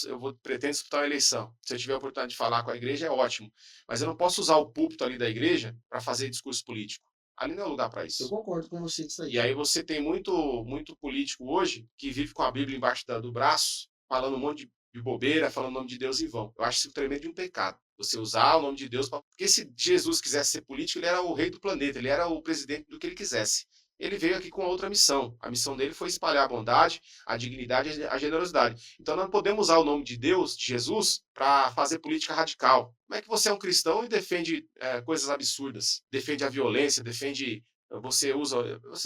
pretendo disputar uma eleição. Se eu tiver a oportunidade de falar com a igreja, é ótimo. Mas eu não posso usar o púlpito ali da igreja para fazer discurso político. Ali não é lugar para Eu isso. concordo com você disso aí. E aí você tem muito político hoje que vive com a Bíblia embaixo do braço, falando um monte de bobeira, falando o nome de Deus em vão. Eu acho isso tremendo de um pecado. Você usar o nome de Deus porque se Jesus quisesse ser político, ele era o rei do planeta, ele era o presidente do que ele quisesse. Ele veio aqui com outra missão. A missão dele foi espalhar a bondade, a dignidade e a generosidade. Então não podemos usar o nome de Deus, de Jesus, para fazer política radical. Como é que você é um cristão e defende coisas absurdas? Defende a violência, defende você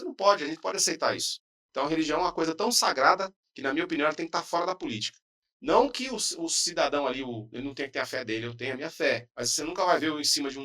não pode, a gente pode aceitar isso. Então a religião é uma coisa tão sagrada que, na minha opinião, ela tem que estar fora da política. Não que o cidadão ali, ele não tenha que ter a fé dele, eu tenho a minha fé. Mas você nunca vai ver eu em cima de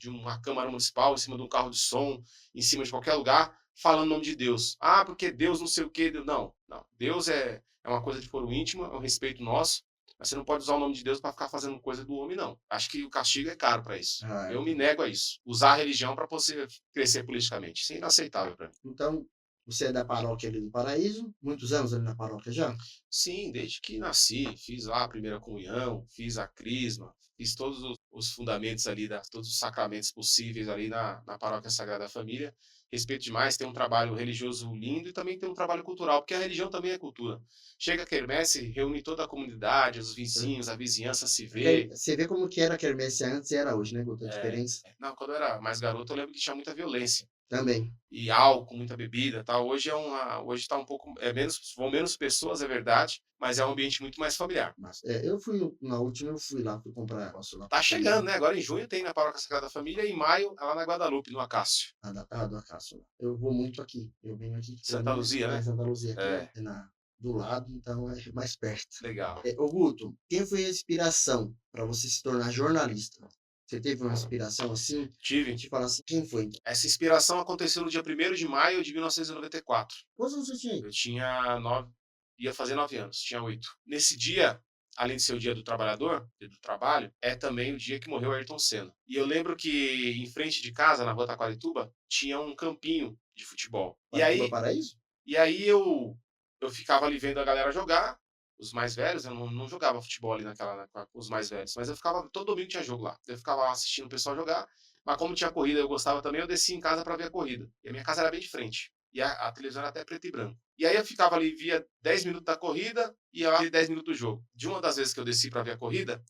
uma Câmara Municipal, em cima de um carro de som, em cima de qualquer lugar, falando o nome de Deus. Ah, porque Deus não sei o quê. Não. Deus é uma coisa de foro íntimo, é um respeito nosso. Mas você não pode usar o nome de Deus para ficar fazendo coisa do homem, não. Acho que o castigo é caro para isso. Eu me nego a isso. Usar a religião para você crescer politicamente. Isso é inaceitável para mim. Então, você é da paróquia ali do Paraíso? Muitos anos ali na paróquia já? Sim, desde que nasci. Fiz lá a primeira comunhão, fiz a crisma, fiz todos os fundamentos ali, todos os sacramentos possíveis ali na Paróquia Sagrada Família. Respeito demais, tem um trabalho religioso lindo e também tem um trabalho cultural, porque a religião também é cultura. Chega a quermesse, reúne toda a comunidade, os vizinhos, a vizinhança se vê. Você vê como que era a quermesse antes e era hoje, né, Guto? A diferença. Não, quando eu era mais garoto, eu lembro que tinha muita violência. Também. E álcool, muita bebida, tal. Hoje está um pouco vão menos pessoas, é verdade, mas é um ambiente muito mais familiar. Mas, eu fui lá, fui comprar negócio lá. Tá chegando, né? Agora em junho tem na Paróquia Sagrada Família e em maio lá na Guadalupe, no Acácio. Do Acácio lá. Eu vou muito aqui. Eu venho aqui. Santa Luzia, né? Santa Luzia aqui, do lado, então é mais perto. Legal. Ô Guto, quem foi a inspiração para você se tornar jornalista? Você teve uma inspiração assim? Tive. Te fala assim, quem foi? Essa inspiração aconteceu no dia 1º de maio de 1994. Quantos anos você tinha aí? Eu tinha 9, ia fazer 9 anos, tinha 8. Nesse dia, além de ser o dia do trabalhador, dia do trabalho, é também o dia que morreu Ayrton Senna. E eu lembro que em frente de casa, na rua Taquarituba, tinha um campinho de futebol. Guaratuba Paraíso? E aí eu ficava ali vendo a galera jogar, os mais velhos, eu não jogava futebol ali com os mais velhos, mas eu ficava, todo domingo tinha jogo lá. Eu ficava lá assistindo o pessoal jogar, mas como tinha corrida, eu gostava também, eu descia em casa para ver a corrida. E a minha casa era bem de frente. E a televisão era até preto e branco. E aí eu ficava ali, via 10 minutos da corrida e ia lá 10 minutos do jogo. De uma das vezes que eu desci para ver a corrida,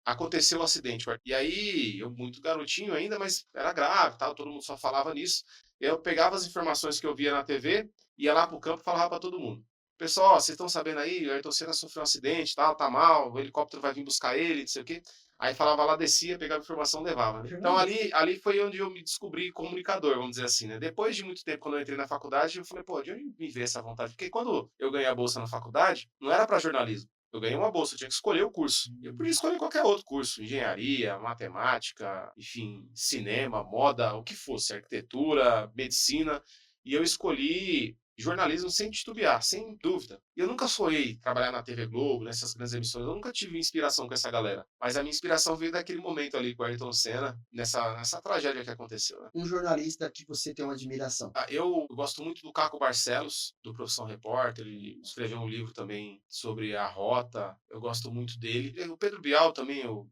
aconteceu o acidente. E aí, eu muito garotinho ainda, mas era grave, tal, todo mundo só falava nisso. Eu pegava as informações que eu via na TV, ia lá pro campo e falava para todo mundo. Pessoal, ó, vocês estão sabendo aí, o Ayrton Senna sofreu um acidente, tal, tá mal, o helicóptero vai vir buscar ele, não sei o quê. Aí falava lá, descia, pegava informação, levava. Então ali foi onde eu me descobri comunicador, vamos dizer assim, né? Depois de muito tempo, quando eu entrei na faculdade, eu falei, pô, de onde me veio essa vontade? Porque quando eu ganhei a bolsa na faculdade, não era para jornalismo. Eu ganhei uma bolsa, eu tinha que escolher o curso. Eu podia escolher qualquer outro curso, engenharia, matemática, enfim, cinema, moda, o que fosse, arquitetura, medicina. E eu escolhi jornalismo sem titubear, sem dúvida. E eu nunca sonhei trabalhar na TV Globo, nessas grandes emissões, eu nunca tive inspiração com essa galera. Mas a minha inspiração veio daquele momento ali com o Ayrton Senna, nessa tragédia que aconteceu, né? Um jornalista que você tem uma admiração. Eu gosto muito do Caco Barcelos, do Profissão Repórter, ele escreveu um livro também sobre a rota, eu gosto muito dele. E o Pedro Bial também, eu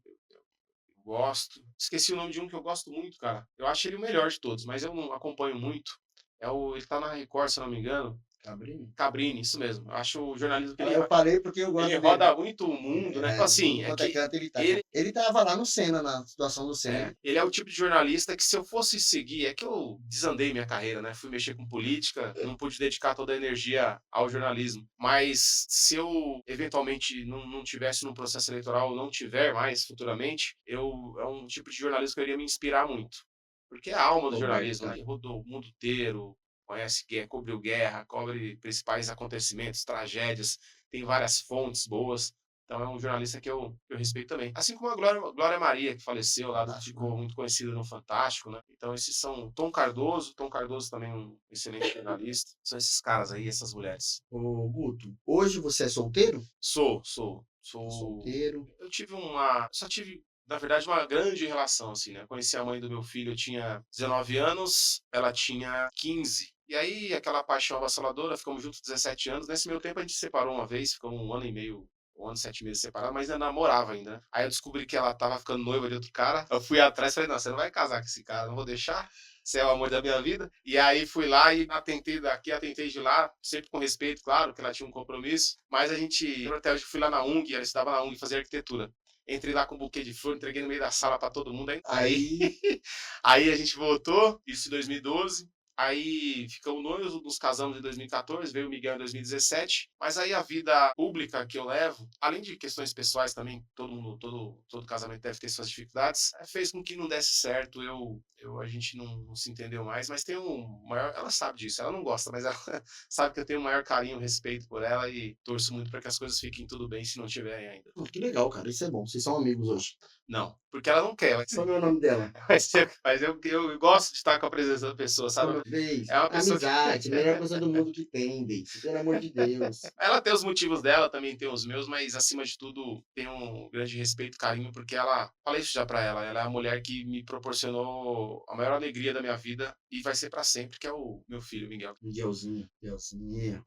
gosto. Esqueci o nome de um que eu gosto muito, cara. Eu acho ele o melhor de todos, mas eu não acompanho muito. Ele tá na Record, se eu não me engano. Cabrini? Cabrini, isso mesmo. Eu acho o jornalismo que Eu falei porque eu ele gosto dele. roda muito o mundo, né? Então, assim, tudo é quanto é que canto ele tá. ele, Ele tava lá no Senna, na situação do Senna. ele é o tipo de jornalista que se eu fosse seguir, é que eu desandei minha carreira, né? Fui mexer com política, não pude dedicar toda a energia ao jornalismo. Mas se eu eventualmente não tivesse num processo eleitoral, ou não tiver mais futuramente, é um tipo de jornalismo que eu iria me inspirar muito. Porque é a alma do jornalismo, né? Ele rodou o mundo inteiro, conhece guerra, cobriu guerra, cobre principais acontecimentos, tragédias, tem várias fontes boas. Então é um jornalista que eu respeito também. Assim como a Glória Maria, que faleceu lá, ficou muito conhecida no Fantástico, né? Então esses são Tom Cardoso também é um excelente jornalista. São esses caras aí, essas mulheres. Ô, Guto, hoje você é solteiro? Sou. Solteiro. Só tive, na verdade, uma grande relação, assim, né? Conheci a mãe do meu filho, eu tinha 19 anos, ela tinha 15. E aí, aquela paixão avassaladora, ficamos juntos 17 anos. Nesse meio tempo, a gente se separou uma vez, ficamos 1 ano e meio, 1 ano e 7 meses separados, mas ainda namorava ainda, né? Aí eu descobri que ela tava ficando noiva de outro cara. Eu fui atrás e falei, não, você não vai casar com esse cara, não vou deixar. Você é o amor da minha vida. E aí fui lá e atentei daqui, atentei de lá, sempre com respeito, claro, que ela tinha um compromisso. Mas até hoje fui lá na UNG, ela estudava na UNG, fazia arquitetura. Entrei lá com um buquê de flor, entreguei no meio da sala para todo mundo. Aí, aí a gente voltou, isso em 2012. Aí ficamos noivos, nos casamos em 2014, veio o Miguel em 2017. Mas aí a vida pública que eu levo, além de questões pessoais também, todo casamento deve ter suas dificuldades, fez com que não desse certo. A gente não se entendeu mais, mas tem um maior. Ela sabe disso, ela não gosta, mas ela sabe que eu tenho um maior carinho, respeito por ela e torço muito para que as coisas fiquem tudo bem se não tiverem ainda. Que legal, cara. Isso é bom. Vocês são amigos hoje. Não, porque ela não quer. Qual é o nome dela? Mas eu gosto de estar com a presença da pessoa, sabe? É uma pessoa Amizade, melhor coisa do mundo que tem, Deise. Pelo amor de Deus. Ela tem os motivos dela, também tem os meus, mas acima de tudo, tenho um grande respeito, carinho, porque falei isso já pra ela é a mulher que me proporcionou a maior alegria da minha vida e vai ser pra sempre, que é o meu filho, Miguel. Miguelzinho. Tem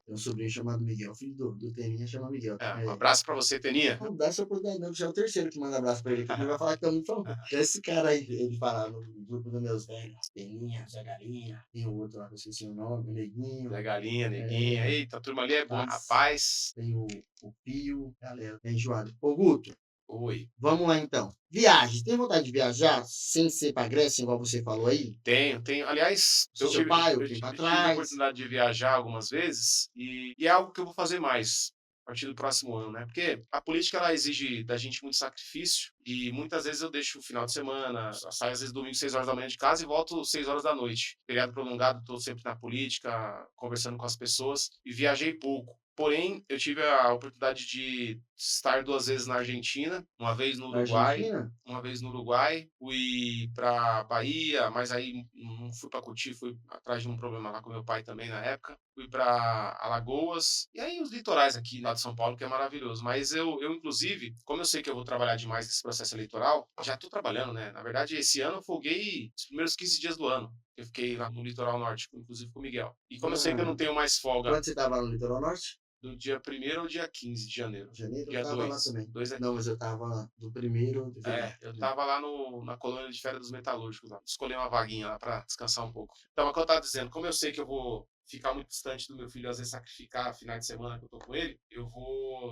um sobrinho chamado Miguel. Filho do Teninha chama Miguel. Um abraço pra você, Teninha. Não dá essa oportunidade, não, que já é o terceiro que manda abraço pra ele. Ele vai falar que eu não falo. Que é esse cara aí, ele fala no grupo dos meus velhos. Teninha, Zé Galinha. Tem o outro lá que eu esqueci o nome, o Neguinho. Zé Galinha, Neguinha. Eita, a turma ali é boa, rapaz. Tem o Pio, galera. Tem enjoado. Ô, Guto. Oi. Vamos lá, então. Viagem. Tem vontade de viajar sem ser pra Grécia, igual você falou aí? Tenho. Aliás, eu tive a oportunidade de viajar algumas vezes e é algo que eu vou fazer mais a partir do próximo ano, né? Porque a política, ela exige da gente muito sacrifício e muitas vezes eu deixo o final de semana, saio às vezes domingo 6 horas da manhã de casa e volto 6 horas da noite. Feriado prolongado, estou sempre na política, conversando com as pessoas e viajei pouco. Porém, eu tive a oportunidade de estar 2 vezes na Argentina, uma vez no Na Uruguai, Argentina? uma vez no Uruguai, fui para Bahia, mas aí não fui para Coти, fui atrás de um problema lá com meu pai também na época. Fui para Alagoas, e aí os litorais aqui lá de São Paulo, que é maravilhoso. Mas eu inclusive, como eu sei que eu vou trabalhar demais nesse processo eleitoral, já estou trabalhando, né? Na verdade, esse ano eu folguei os primeiros 15 dias do ano. Eu fiquei lá no litoral norte, inclusive com o Miguel. E como eu sei que eu não Ah, tenho mais folga quando você estava no Litoral Norte? do dia 1º ao dia 15 de janeiro. Janeiro? Eu Dia estava lá 2. também. 2 é Não, mas eu estava do 1º de fevereiro. eu tava lá na colônia de férias dos metalúrgicos, lá. Escolhi uma vaguinha lá para descansar um pouco. Então, é o que eu tava dizendo, como eu sei que eu vou ficar muito distante do meu filho, às vezes sacrificar finais de semana que eu tô com ele,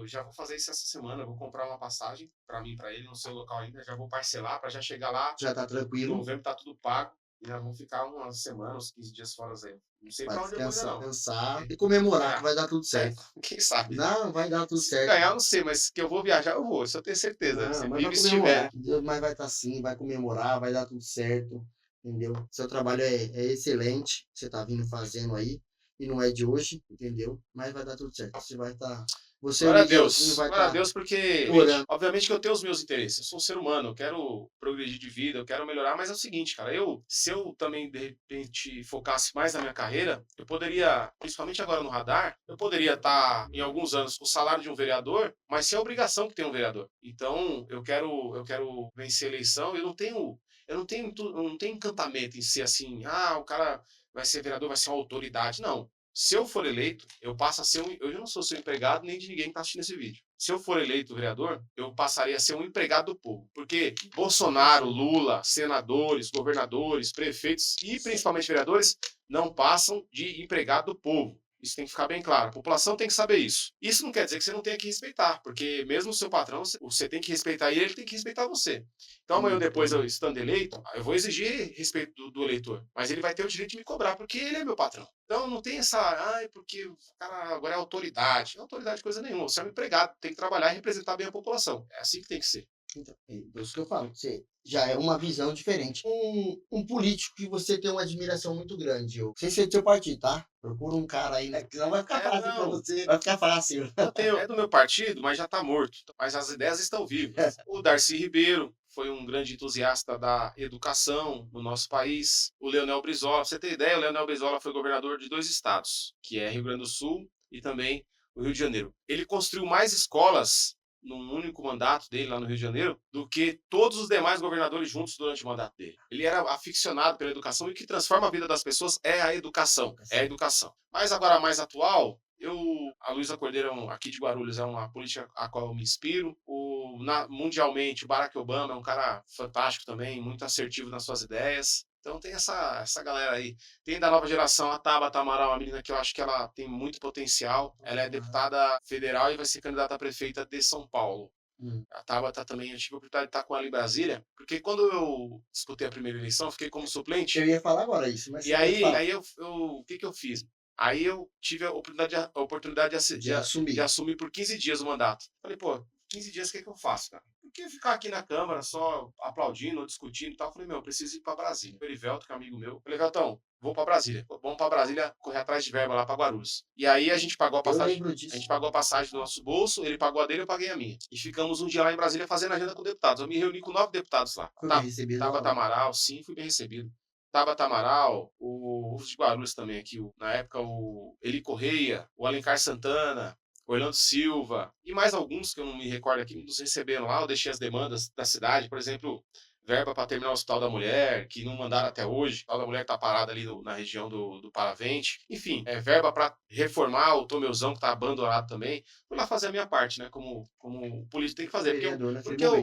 já vou fazer isso essa semana, eu vou comprar uma passagem para mim, para ele, no seu local ainda, já vou parcelar para já chegar lá, Já tá em tranquilo, novembro tá tudo pago, e já vamos ficar uma semana, uns 15 dias fora aí. Não sei vai para onde eu vou ainda descansar, não. pensar e comemorar que vai dar tudo É, certo. quem sabe? Não, vai dar tudo Se eu certo. ganhar, eu não sei, mas que eu vou viajar, eu vou, isso eu tenho certeza. Não, Se mas vai vive, se tiver. comemorar. Deus, mas vai estar assim, vai comemorar, vai dar tudo certo, entendeu? Seu trabalho é excelente, que você tá vindo fazendo aí, e não é de hoje, entendeu? Mas vai dar tudo certo. Você vai estar. Você e o Miguelzinho vai Glória a estar Deus, porque, gente, orando. obviamente que eu tenho os meus interesses, eu sou um ser humano, eu quero progredir de vida, eu quero melhorar, mas é o seguinte, cara, se eu também, de repente, focasse mais na minha carreira, eu poderia, principalmente agora no radar, eu poderia estar, em alguns anos, com o salário de um vereador, mas sem a obrigação que tem um vereador. Então, eu quero vencer a eleição, eu não tenho encantamento em ser assim, o cara vai ser vereador, vai ser uma autoridade, não. Se eu for eleito, eu passo a ser eu não sou seu empregado nem de ninguém que está assistindo esse vídeo. Se eu for eleito vereador, eu passaria a ser um empregado do povo. Porque Bolsonaro, Lula, senadores, governadores, prefeitos e principalmente vereadores não passam de empregado do povo. Isso tem que ficar bem claro. A população tem que saber isso. Isso não quer dizer que você não tenha que respeitar, porque mesmo o seu patrão, você tem que respeitar ele tem que respeitar você. Então, amanhã ou depois, eu estando eleito, eu vou exigir respeito do eleitor. Mas ele vai ter o direito de me cobrar, porque ele é meu patrão. Então, não tem porque o cara agora é autoridade. Não é autoridade coisa nenhuma. Você é um empregado, tem que trabalhar e representar bem a população. É assim que tem que ser. Então, é isso que eu falo. Você já é uma visão diferente. Um político que você tem uma admiração muito grande. Sem ser do seu partido, tá? Procura um cara aí, né? Que não vai ficar fácil pra Não. você. Vai ficar fácil. É do meu partido, mas já está morto. Mas as ideias estão vivas. O Darcy Ribeiro foi um grande entusiasta da educação no nosso país. O Leonel Brizola, pra você ter ideia, o Leonel Brizola foi governador de 2 estados, que é Rio Grande do Sul e também o Rio de Janeiro. Ele construiu mais escolas num único mandato dele lá no Rio de Janeiro do que todos os demais governadores juntos durante o mandato dele. Ele era aficionado pela educação e o que transforma a vida das pessoas é a educação. É a educação. Mas agora, mais atual, a Luísa Cordeiro, aqui de Guarulhos, é uma política a qual eu me inspiro. Mundialmente, o Barack Obama é um cara fantástico também, muito assertivo nas suas ideias. Então tem essa galera aí. Tem da nova geração a Tabata Amaral, uma menina que eu acho que ela tem muito potencial. Ela é deputada federal e vai ser candidata a prefeita de São Paulo. A Tabata também, eu tive a oportunidade de estar com ela em Brasília, porque quando eu disputei a primeira eleição, fiquei como suplente. Eu ia falar agora isso, mas E aí o que eu fiz? Aí eu tive a oportunidade de assumir. de assumir por 15 dias o mandato. Falei, pô, 15 dias o que eu faço, cara? Por que ficar aqui na Câmara só aplaudindo ou discutindo e tal? Falei, meu, eu preciso ir para Brasília. O Erivelto, que é amigo meu. Falei, Veltão, vou para Brasília. Vamos para Brasília correr atrás de verba lá para Guarulhos. E aí a gente pagou a Eu passagem. lembro disso. A gente pagou a passagem do nosso bolso, ele pagou a dele, eu paguei a minha. E ficamos um dia lá em Brasília fazendo agenda com deputados. Eu me reuni com 9 deputados lá. Foi bem recebido. Tabata Amaral, sim, fui bem recebido. Tabata Amaral, os de Guarulhos também aqui, na época o Eli Correia, o Alencar Santana, o Orlando Silva, e mais alguns que eu não me recordo aqui, nos receberam lá, eu deixei as demandas da cidade, por exemplo, verba para terminar o Hospital da Mulher, que não mandaram até hoje, o Hospital da Mulher está parado ali na região do Paravente, enfim, verba para reformar o Tomeuzão, que está abandonado também, fui lá fazer a minha parte, né, como político tem que fazer,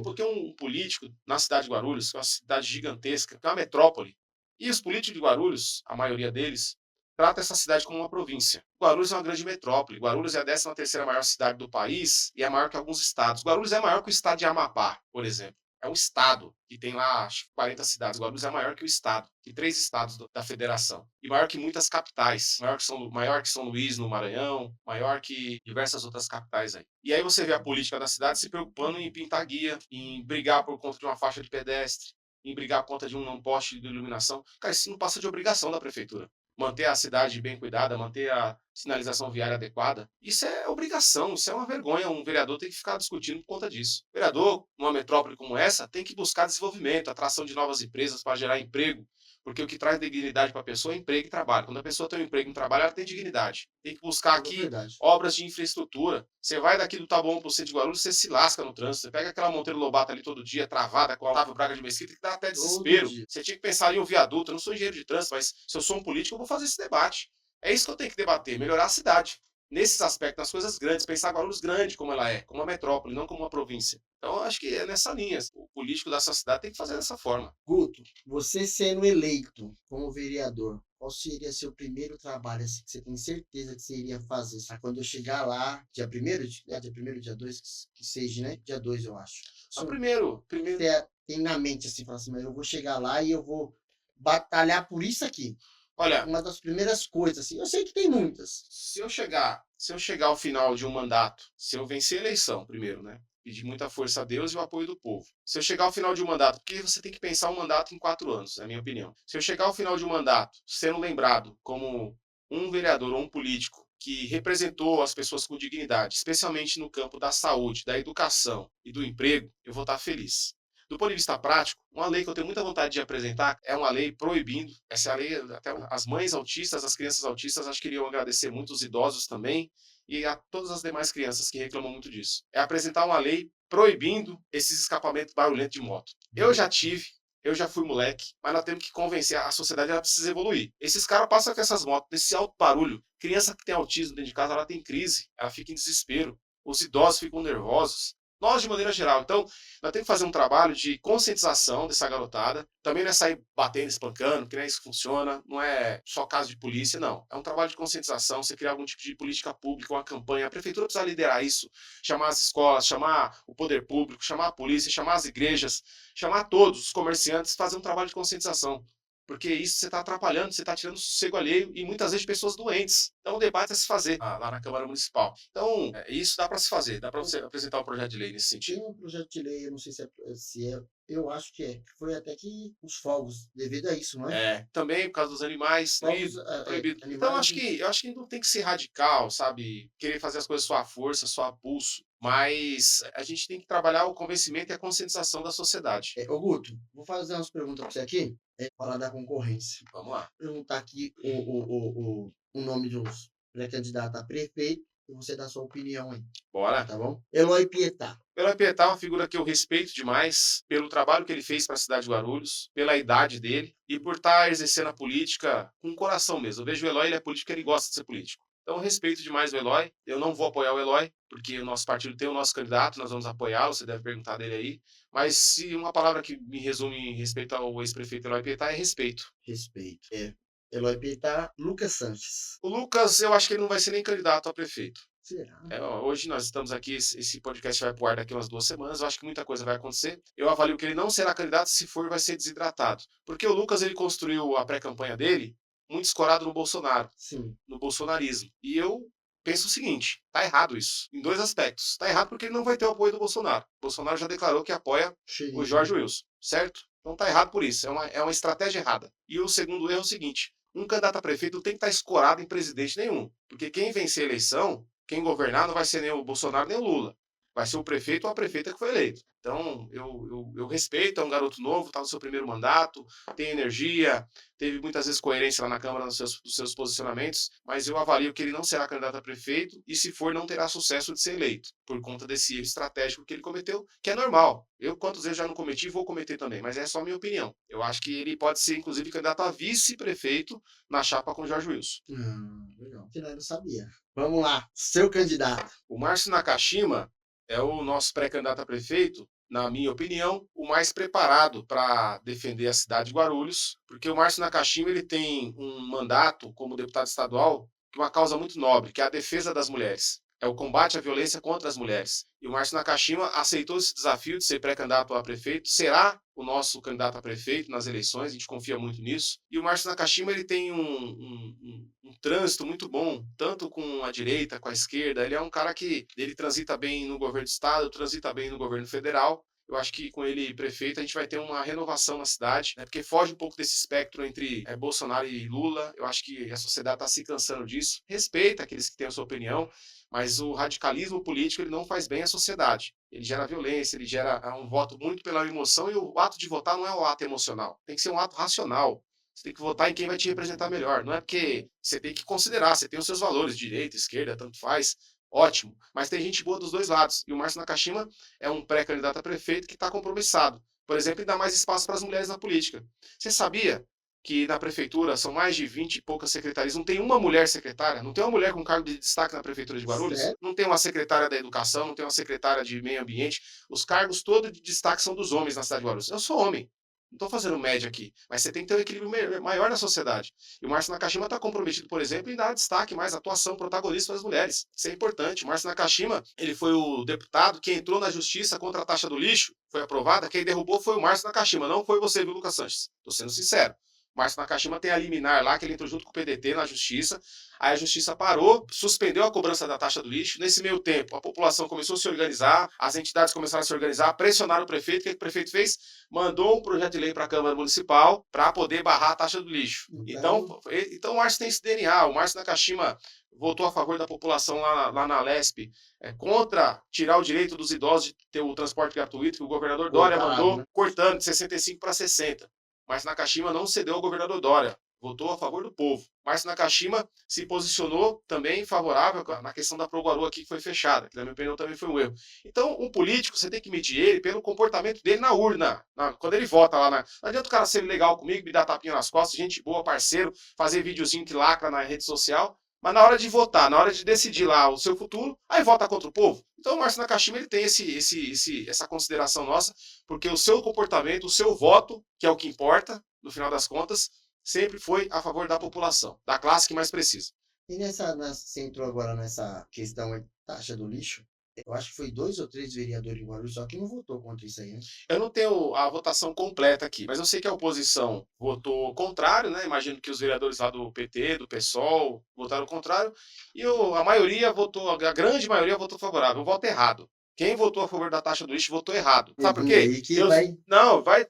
porque um político na cidade de Guarulhos, que é uma cidade gigantesca, que é uma metrópole, e os políticos de Guarulhos, a maioria deles, trata essa cidade como uma província. Guarulhos é uma grande metrópole. Guarulhos é a 13ª maior cidade do país e é maior que alguns estados. Guarulhos é maior que o estado de Amapá, por exemplo. É um estado que tem lá, acho que 40 cidades. Guarulhos é maior que o estado, que 3 estados da federação. E maior que muitas capitais. Maior que São Luís, no Maranhão. Maior que diversas outras capitais aí. E aí você vê a política da cidade se preocupando em pintar guia, em brigar por conta de uma faixa de pedestre, em brigar por conta de um poste de iluminação. Cara, isso não passa de obrigação da prefeitura. manter a cidade bem cuidada, manter a sinalização viária adequada. Isso é obrigação, isso é uma vergonha. Um vereador tem que ficar discutindo por conta disso. O vereador, numa metrópole como essa, tem que buscar desenvolvimento, atração de novas empresas para gerar emprego, porque o que traz dignidade para a pessoa é emprego e trabalho. Quando a pessoa tem um emprego e um trabalho, ela tem dignidade. Tem que buscar É aqui verdade. obras de infraestrutura. Você vai daqui do Taboão para o centro de Guarulhos, você se lasca no trânsito. Você pega aquela Monteiro Lobato ali todo dia, travada, com a Otávio Braga de Mesquita, que dá até Todo desespero. dia. Você tinha que pensar em um viaduto. Eu não sou engenheiro de trânsito, mas se eu sou um político, eu vou fazer esse debate. É isso que eu tenho que debater, melhorar a cidade. Nesses aspectos, nas coisas grandes, pensar Guarulhos grande como ela é, como uma metrópole, não como uma província. Então, eu acho que é nessa linha. O político dessa cidade tem que fazer dessa forma. Guto, você sendo eleito como vereador, qual seria seu primeiro trabalho assim, que você tem certeza que você iria fazer? Sabe? Quando eu chegar lá, dia 1º, dia 1º, dia 2, que seja, né? Dia 2, eu acho. Então, Isso primeiro, você tem na mente assim, fala assim, mas eu vou chegar lá e eu vou batalhar por isso aqui. olha, Uma das primeiras coisas, assim, eu sei que tem muitas. se eu chegar ao final de um mandato, se eu vencer a eleição primeiro, né? Pedir muita força a Deus e o apoio do povo. Se eu chegar ao final de um mandato, porque você tem que pensar um mandato em 4 anos, é a minha opinião. Se eu chegar ao final de um mandato sendo lembrado como um vereador ou um político que representou as pessoas com dignidade, especialmente no campo da saúde, da educação e do emprego, eu vou estar feliz. Do ponto de vista prático, uma lei que eu tenho muita vontade de apresentar é uma lei proibindo, essa é a lei, até as mães autistas, as crianças autistas, acho que iriam agradecer muito, os idosos também, e a todas as demais crianças que reclamam muito disso. É apresentar uma lei proibindo esses escapamentos barulhentos de moto. Eu já tive, eu já fui moleque, mas nós temos que convencer, a sociedade ela precisa evoluir. Esses caras passam com essas motos, nesse alto barulho. Criança que tem autismo dentro de casa, ela tem crise, ela fica em desespero. Os idosos ficam nervosos. Nós, de maneira geral. Então, nós temos que fazer um trabalho de conscientização dessa garotada. Também não é sair batendo, espancando, que não é isso que funciona. Não é só caso de polícia, não. É um trabalho de conscientização, você criar algum tipo de política pública, uma campanha. A prefeitura precisa liderar isso, chamar as escolas, chamar o poder público, chamar a polícia, chamar as igrejas, chamar todos os comerciantes, fazer um trabalho de conscientização. Porque isso você está atrapalhando, você está tirando sossego alheio e muitas vezes de pessoas doentes. Então o debate é se fazer lá na Câmara Municipal. Então, isso dá para se fazer, dá para você apresentar um projeto de lei nesse Tem sentido. um projeto de lei, eu não sei se é, eu acho que é, que foi até que os fogos, devido a isso, não é? Também por causa dos animais, Fogos, proibido. Então, animais, eu acho que não tem que ser radical, sabe? Querer fazer as coisas só à força, só a pulso. Mas a gente tem que trabalhar o convencimento e a conscientização da sociedade. Ô Guto, vou fazer umas perguntas para você aqui, falar da concorrência. Vamos lá. Perguntar aqui o nome dos pré-candidatos a prefeito e você dá sua opinião aí, Bora. tá bom? Eloy Pietá. Eloy Pietá é uma figura que eu respeito demais pelo trabalho que ele fez para a cidade de Guarulhos, pela idade dele e por estar exercendo a política com o coração mesmo. Eu vejo o Eloy, ele é político, ele gosta de ser político. Então eu respeito demais o Eloy. Eu não vou apoiar o Eloy, porque o nosso partido tem o nosso candidato, nós vamos apoiá-lo, você deve perguntar dele aí. Mas se uma palavra que me resume em respeito ao ex-prefeito Eloy Pietá é respeito. Respeito. Eloy Pietá, Lucas Sanches. O Lucas, eu acho que ele não vai ser nem candidato a prefeito. Será? Hoje nós estamos aqui, esse podcast vai pro ar daqui umas 2 semanas, eu acho que muita coisa vai acontecer. Eu avalio que ele não será candidato, se for, vai ser desidratado. Porque o Lucas, ele construiu a pré-campanha dele muito escorado no Bolsonaro, Sim. no bolsonarismo. E eu penso o seguinte, tá errado isso, em 2 aspectos. Tá errado porque ele não vai ter o apoio do Bolsonaro. O Bolsonaro já declarou que apoia o Jorge Wilson, certo? Então tá errado por isso, é uma estratégia errada. E o segundo erro é o seguinte, um candidato a prefeito tem que estar escorado em presidente nenhum. Porque quem vencer a eleição, quem governar não vai ser nem o Bolsonaro nem o Lula. Vai ser o prefeito ou a prefeita que foi eleito. Então, eu respeito, é um garoto novo, está no seu primeiro mandato, tem energia, teve muitas vezes coerência lá na Câmara nos seus posicionamentos, mas eu avalio que ele não será candidato a prefeito e, se for, não terá sucesso de ser eleito, por conta desse erro estratégico que ele cometeu, que é normal. Eu, quantos erros já não cometi, vou cometer também, mas é só minha opinião. Eu acho que ele pode ser, inclusive, candidato a vice-prefeito na chapa com Jorge Wilson. Legal. Que eu não sabia. Vamos lá, seu candidato. O Márcio Nakashima é o nosso pré-candidato a prefeito, na minha opinião, o mais preparado para defender a cidade de Guarulhos, porque o Márcio Nakashima ele tem um mandato como deputado estadual, que é uma causa muito nobre, que é a defesa das mulheres. É o combate à violência contra as mulheres. E o Márcio Nakashima aceitou esse desafio de ser pré-candidato a prefeito, será o nosso candidato a prefeito nas eleições, a gente confia muito nisso. E o Márcio Nakashima ele tem um trânsito muito bom, tanto com a direita, com a esquerda. Ele é um cara que ele transita bem no governo do estado, transita bem no governo federal. Eu acho que com ele prefeito a gente vai ter uma renovação na cidade, né? Porque foge um pouco desse espectro entre Bolsonaro e Lula. Eu acho que a sociedade está se cansando disso. Respeita aqueles que têm a sua opinião, mas o radicalismo político ele não faz bem à sociedade. Ele gera violência, ele gera um voto muito pela emoção e o ato de votar não é um ato emocional. Tem que ser um ato racional. Você tem que votar em quem vai te representar melhor. Não é porque você tem que considerar, você tem os seus valores, direita, esquerda, tanto faz, ótimo. Mas tem gente boa dos dois lados. E o Márcio Nakashima é um pré-candidato a prefeito que está compromissado. Por exemplo, ele dá mais espaço para as mulheres na política. Você sabia que na prefeitura são mais de 20 e poucas secretarias, não tem uma mulher secretária, não tem uma mulher com cargo de destaque na prefeitura de Guarulhos, Sério? não tem uma secretária da educação, não tem uma secretária de meio ambiente, os cargos todos de destaque são dos homens na cidade de Guarulhos. Eu sou homem, não estou fazendo média aqui, mas você tem que ter um equilíbrio maior na sociedade. E o Márcio Nakashima está comprometido, por exemplo, em dar destaque mais, atuação protagonista das mulheres. Isso é importante. O Márcio Nakashima, ele foi o deputado que entrou na justiça contra a taxa do lixo, foi aprovada, quem derrubou foi o Márcio Nakashima, não foi você, viu, Lucas Sanches? Estou sendo sincero. Márcio Nakashima tem a liminar lá, que ele entrou junto com o PDT na justiça. Aí a justiça parou, suspendeu a cobrança da taxa do lixo. Nesse meio tempo, a população começou a se organizar, as entidades começaram a se organizar, pressionaram o prefeito. O que o prefeito fez? Mandou um projeto de lei para a Câmara Municipal para poder barrar a taxa do lixo. Então o Márcio tem esse DNA. O Márcio Nakashima votou a favor da população lá na Lesp, contra tirar o direito dos idosos de ter o transporte gratuito, que o governador Dória mandou, né? Cortando de 65 para 60. Márcio Nakashima não cedeu ao governador Dória, votou a favor do povo. Márcio Nakashima se posicionou também favorável na questão da Proguaru aqui que foi fechada, que na minha opinião também foi um erro. Então, um político, você tem que medir ele pelo comportamento dele na urna, quando ele vota lá. Não adianta o cara ser legal comigo, me dar tapinha nas costas, gente boa, parceiro, fazer videozinho que lacra na rede social, mas na hora de votar, na hora de decidir lá o seu futuro, aí vota contra o povo. Então o Márcio Nakashima ele tem essa consideração nossa, porque o seu comportamento, o seu voto, que é o que importa, no final das contas, sempre foi a favor da população, da classe que mais precisa. E você entrou agora nessa questão aí, taxa do lixo. Eu acho que foi 2 ou 3 vereadores de Guarulhos só que não votou contra isso aí, né? Eu não tenho a votação completa aqui, mas eu sei que a oposição votou contrário, né? Imagino que os vereadores lá do PT, do PSOL, votaram contrário, e a maioria votou, a grande maioria votou favorável, um voto errado. Quem votou a favor da taxa do lixo votou errado. Sabe por quê?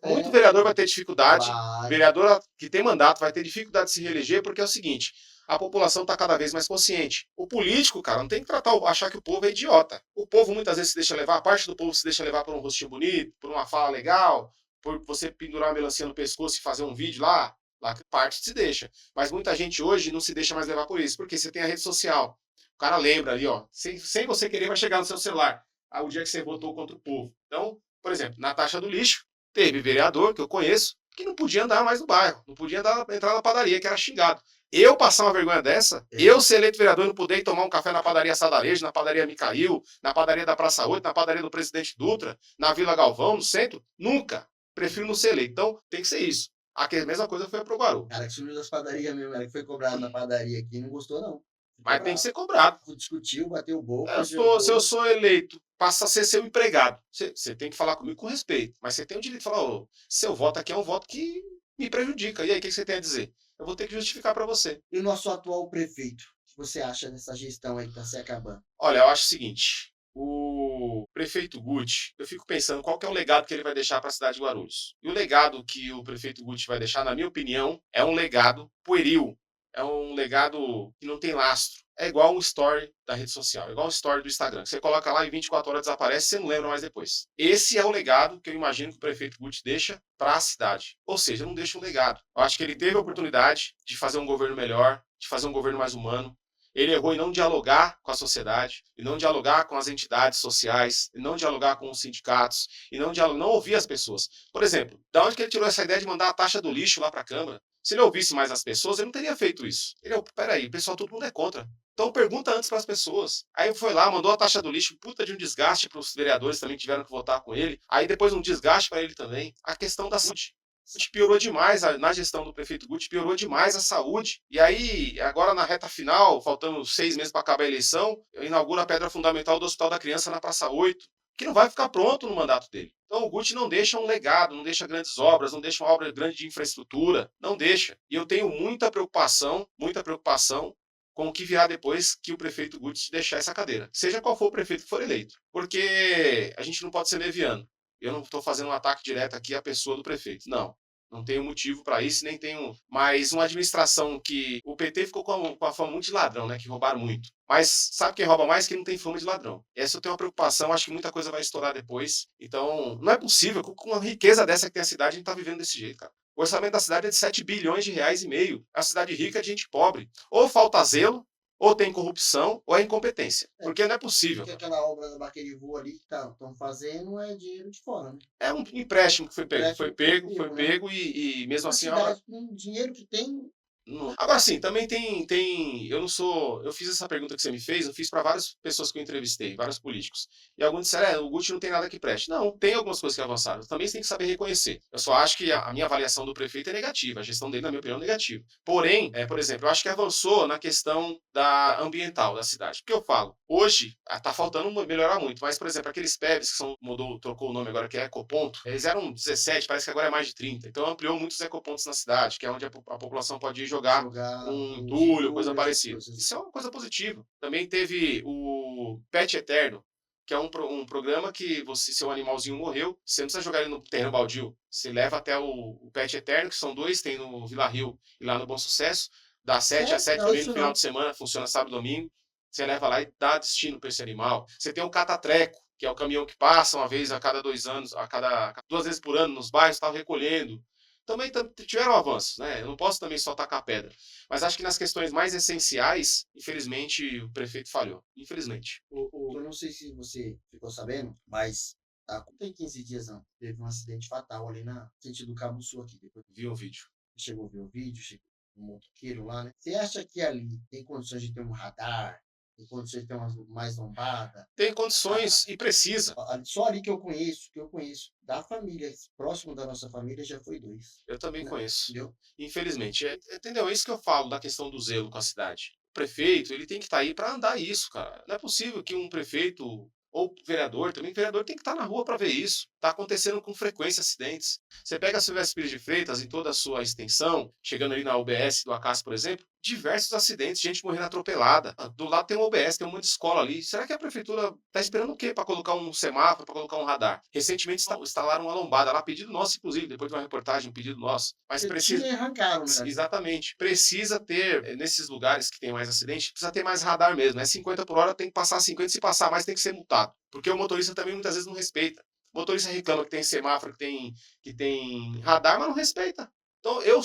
Muito vereador vai ter dificuldade, vereador que tem mandato vai ter dificuldade de se reeleger, porque é o seguinte: a população está cada vez mais consciente. O político, cara, não tem que achar que o povo é idiota. O povo muitas vezes se deixa levar, a parte do povo se deixa levar por um rostinho bonito, por uma fala legal, por você pendurar uma melancia no pescoço e fazer um vídeo lá que parte se deixa. Mas muita gente hoje não se deixa mais levar por isso, porque você tem a rede social. O cara lembra ali, ó, sem você querer vai chegar no seu celular, o dia que você votou contra o povo. Então, por exemplo, na taxa do lixo, teve vereador que eu conheço que não podia andar mais no bairro, não podia entrar na padaria, que era xingado. Eu passar uma vergonha dessa, eu ser eleito vereador e não poder ir tomar um café na padaria Sadarejo, na padaria Micail, na padaria da Praça 8, na padaria do Presidente Dutra, na Vila Galvão, no centro, nunca. Prefiro não ser eleito. Então, tem que ser isso. A mesma coisa foi a Proguaru. Cara, que sumiu das padarias mesmo, ela que foi cobrado na padaria aqui, não gostou não. Mas tem que ser cobrado. Discutiu, bateu boca. Se eu sou eleito, passa a ser seu empregado. Você tem que falar comigo com respeito. Mas você tem o direito de falar, seu voto aqui é um voto que me prejudica. E aí, o que você tem a dizer? Eu vou ter que justificar para você. E o nosso atual prefeito? O que você acha dessa gestão aí que está se acabando? Olha, eu acho o seguinte. O prefeito Guti, eu fico pensando qual que é o legado que ele vai deixar para a cidade de Guarulhos. E o legado que o prefeito Guti vai deixar, na minha opinião, é um legado pueril. É um legado que não tem lastro. É igual um story da rede social, é igual um story do Instagram. Você coloca lá e 24 horas desaparece, você não lembra mais depois. Esse é o legado que eu imagino que o prefeito Guti deixa para a cidade. Ou seja, não deixa um legado. Eu acho que ele teve a oportunidade de fazer um governo melhor, de fazer um governo mais humano. Ele errou em não dialogar com a sociedade, e não dialogar com as entidades sociais, e não dialogar com os sindicatos, e não ouvir as pessoas. Por exemplo, da onde que ele tirou essa ideia de mandar a taxa do lixo lá para a Câmara? Se ele ouvisse mais as pessoas, ele não teria feito isso. Peraí, o pessoal, todo mundo é contra. Então pergunta antes para as pessoas. Aí foi lá, mandou a taxa do lixo, puta de um desgaste para os vereadores também que tiveram que votar com ele. Aí depois um desgaste para ele também. A questão da saúde. Piorou demais, na gestão do prefeito Guti, piorou demais a saúde. E aí, agora na reta final, faltando 6 meses para acabar a eleição, eu inauguro a pedra fundamental do Hospital da Criança na Praça 8, que não vai ficar pronto no mandato dele. Então o Guti não deixa um legado, não deixa grandes obras, não deixa uma obra grande de infraestrutura, não deixa. E eu tenho muita preocupação com o que virá depois que o prefeito Guti deixar essa cadeira. Seja qual for o prefeito que for eleito. Porque a gente não pode ser leviano. Eu não estou fazendo um ataque direto aqui à pessoa do prefeito. Não. Não tenho motivo para isso, nem tenho. Mas uma administração que. O PT ficou com a fama muito de ladrão, né? Que roubaram muito. Mas sabe quem rouba mais? Quem não tem fama de ladrão. Essa eu tenho uma preocupação, acho que muita coisa vai estourar depois. Então, não é possível, com uma riqueza dessa que tem a cidade, a gente tá vivendo desse jeito, cara. O orçamento da cidade é de 7 bilhões de reais e meio. A cidade rica é de gente pobre. Ou falta zelo, ou tem corrupção, ou é incompetência. Porque não é possível. Porque aquela obra da Baquerivu ali que estão fazendo é dinheiro de fora, né? É um empréstimo que foi pego. Foi Empréstimo pego, né? e mesmo A assim. cidade, com o dinheiro que tem, Agora sim, também tem. Eu não sou. Eu fiz essa pergunta que você me fez, eu fiz para várias pessoas que eu entrevistei, vários políticos. E alguns disseram, o Guti não tem nada que preste. Não, tem algumas coisas que avançaram. Também você tem que saber reconhecer. Eu só acho que a minha avaliação do prefeito é negativa, a gestão dele, na minha opinião, é negativa. Porém, por exemplo, eu acho que avançou na questão da ambiental da cidade. Porque eu falo, hoje tá faltando melhorar muito, mas, por exemplo, aqueles PEVs que trocou o nome agora, que é Ecoponto, eles eram 17, parece que agora é mais de 30. Então ampliou muitos ecopontos na cidade, que é onde a população pode ir jogar um entulho, coisa parecida. Isso é uma coisa positiva. Também teve o Pet Eterno, que é um programa que seu animalzinho morreu, você não precisa jogar ele no terreno baldio. Você leva até o Pet Eterno, que são 2, tem no Vila Rio e lá no Bom Sucesso, das 7 às 7 no final de semana, funciona sábado e domingo. Você leva lá e dá destino para esse animal. Você tem o catatreco, que é o caminhão que passa uma vez a cada 2 anos, duas vezes por ano nos bairros, estava recolhendo. Também tiveram avanços, né? Eu não posso também só tacar pedra. Mas acho que nas questões mais essenciais, infelizmente, o prefeito falhou. Infelizmente. Eu não sei se você ficou sabendo, mas tem 15 dias não. Teve um acidente fatal ali na sentido do Cabo Sul aqui. Depois Vi um vídeo. chegou a ver o vídeo, chegou um motoqueiro lá, né? Você acha que ali tem condições de ter um radar? Tem condições de ter uma mais lombada? Tem condições e precisa. Só ali que eu conheço, da família, próximo da nossa família, já foi 2. Eu também conheço. Entendeu? Infelizmente. Entendeu? É isso que eu falo da questão do zelo com a cidade. O prefeito, ele tem que estar aí para andar isso, cara. Não é possível que um prefeito ou vereador, também vereador tem que estar na rua para ver isso. Está acontecendo com frequência acidentes. Você pega a Silvestre Pires de Freitas em toda a sua extensão, chegando ali na UBS do Acácio, por exemplo, diversos acidentes, gente morrendo atropelada. Do lado tem uma UBS, tem uma escola ali. Será que a prefeitura está esperando o quê para colocar um semáforo, para colocar um radar? Recentemente instalaram uma lombada lá, pedido nosso, inclusive, depois de uma reportagem, um pedido nosso. Mas precisa. Arrancaram, né? Exatamente. Precisa ter, nesses lugares que tem mais acidente, precisa ter mais radar mesmo. 50 por hora, tem que passar 50, se passar mais tem que ser multado. Porque o motorista também muitas vezes não respeita. O motorista reclama que tem semáforo, que tem radar, mas não respeita. Então, eu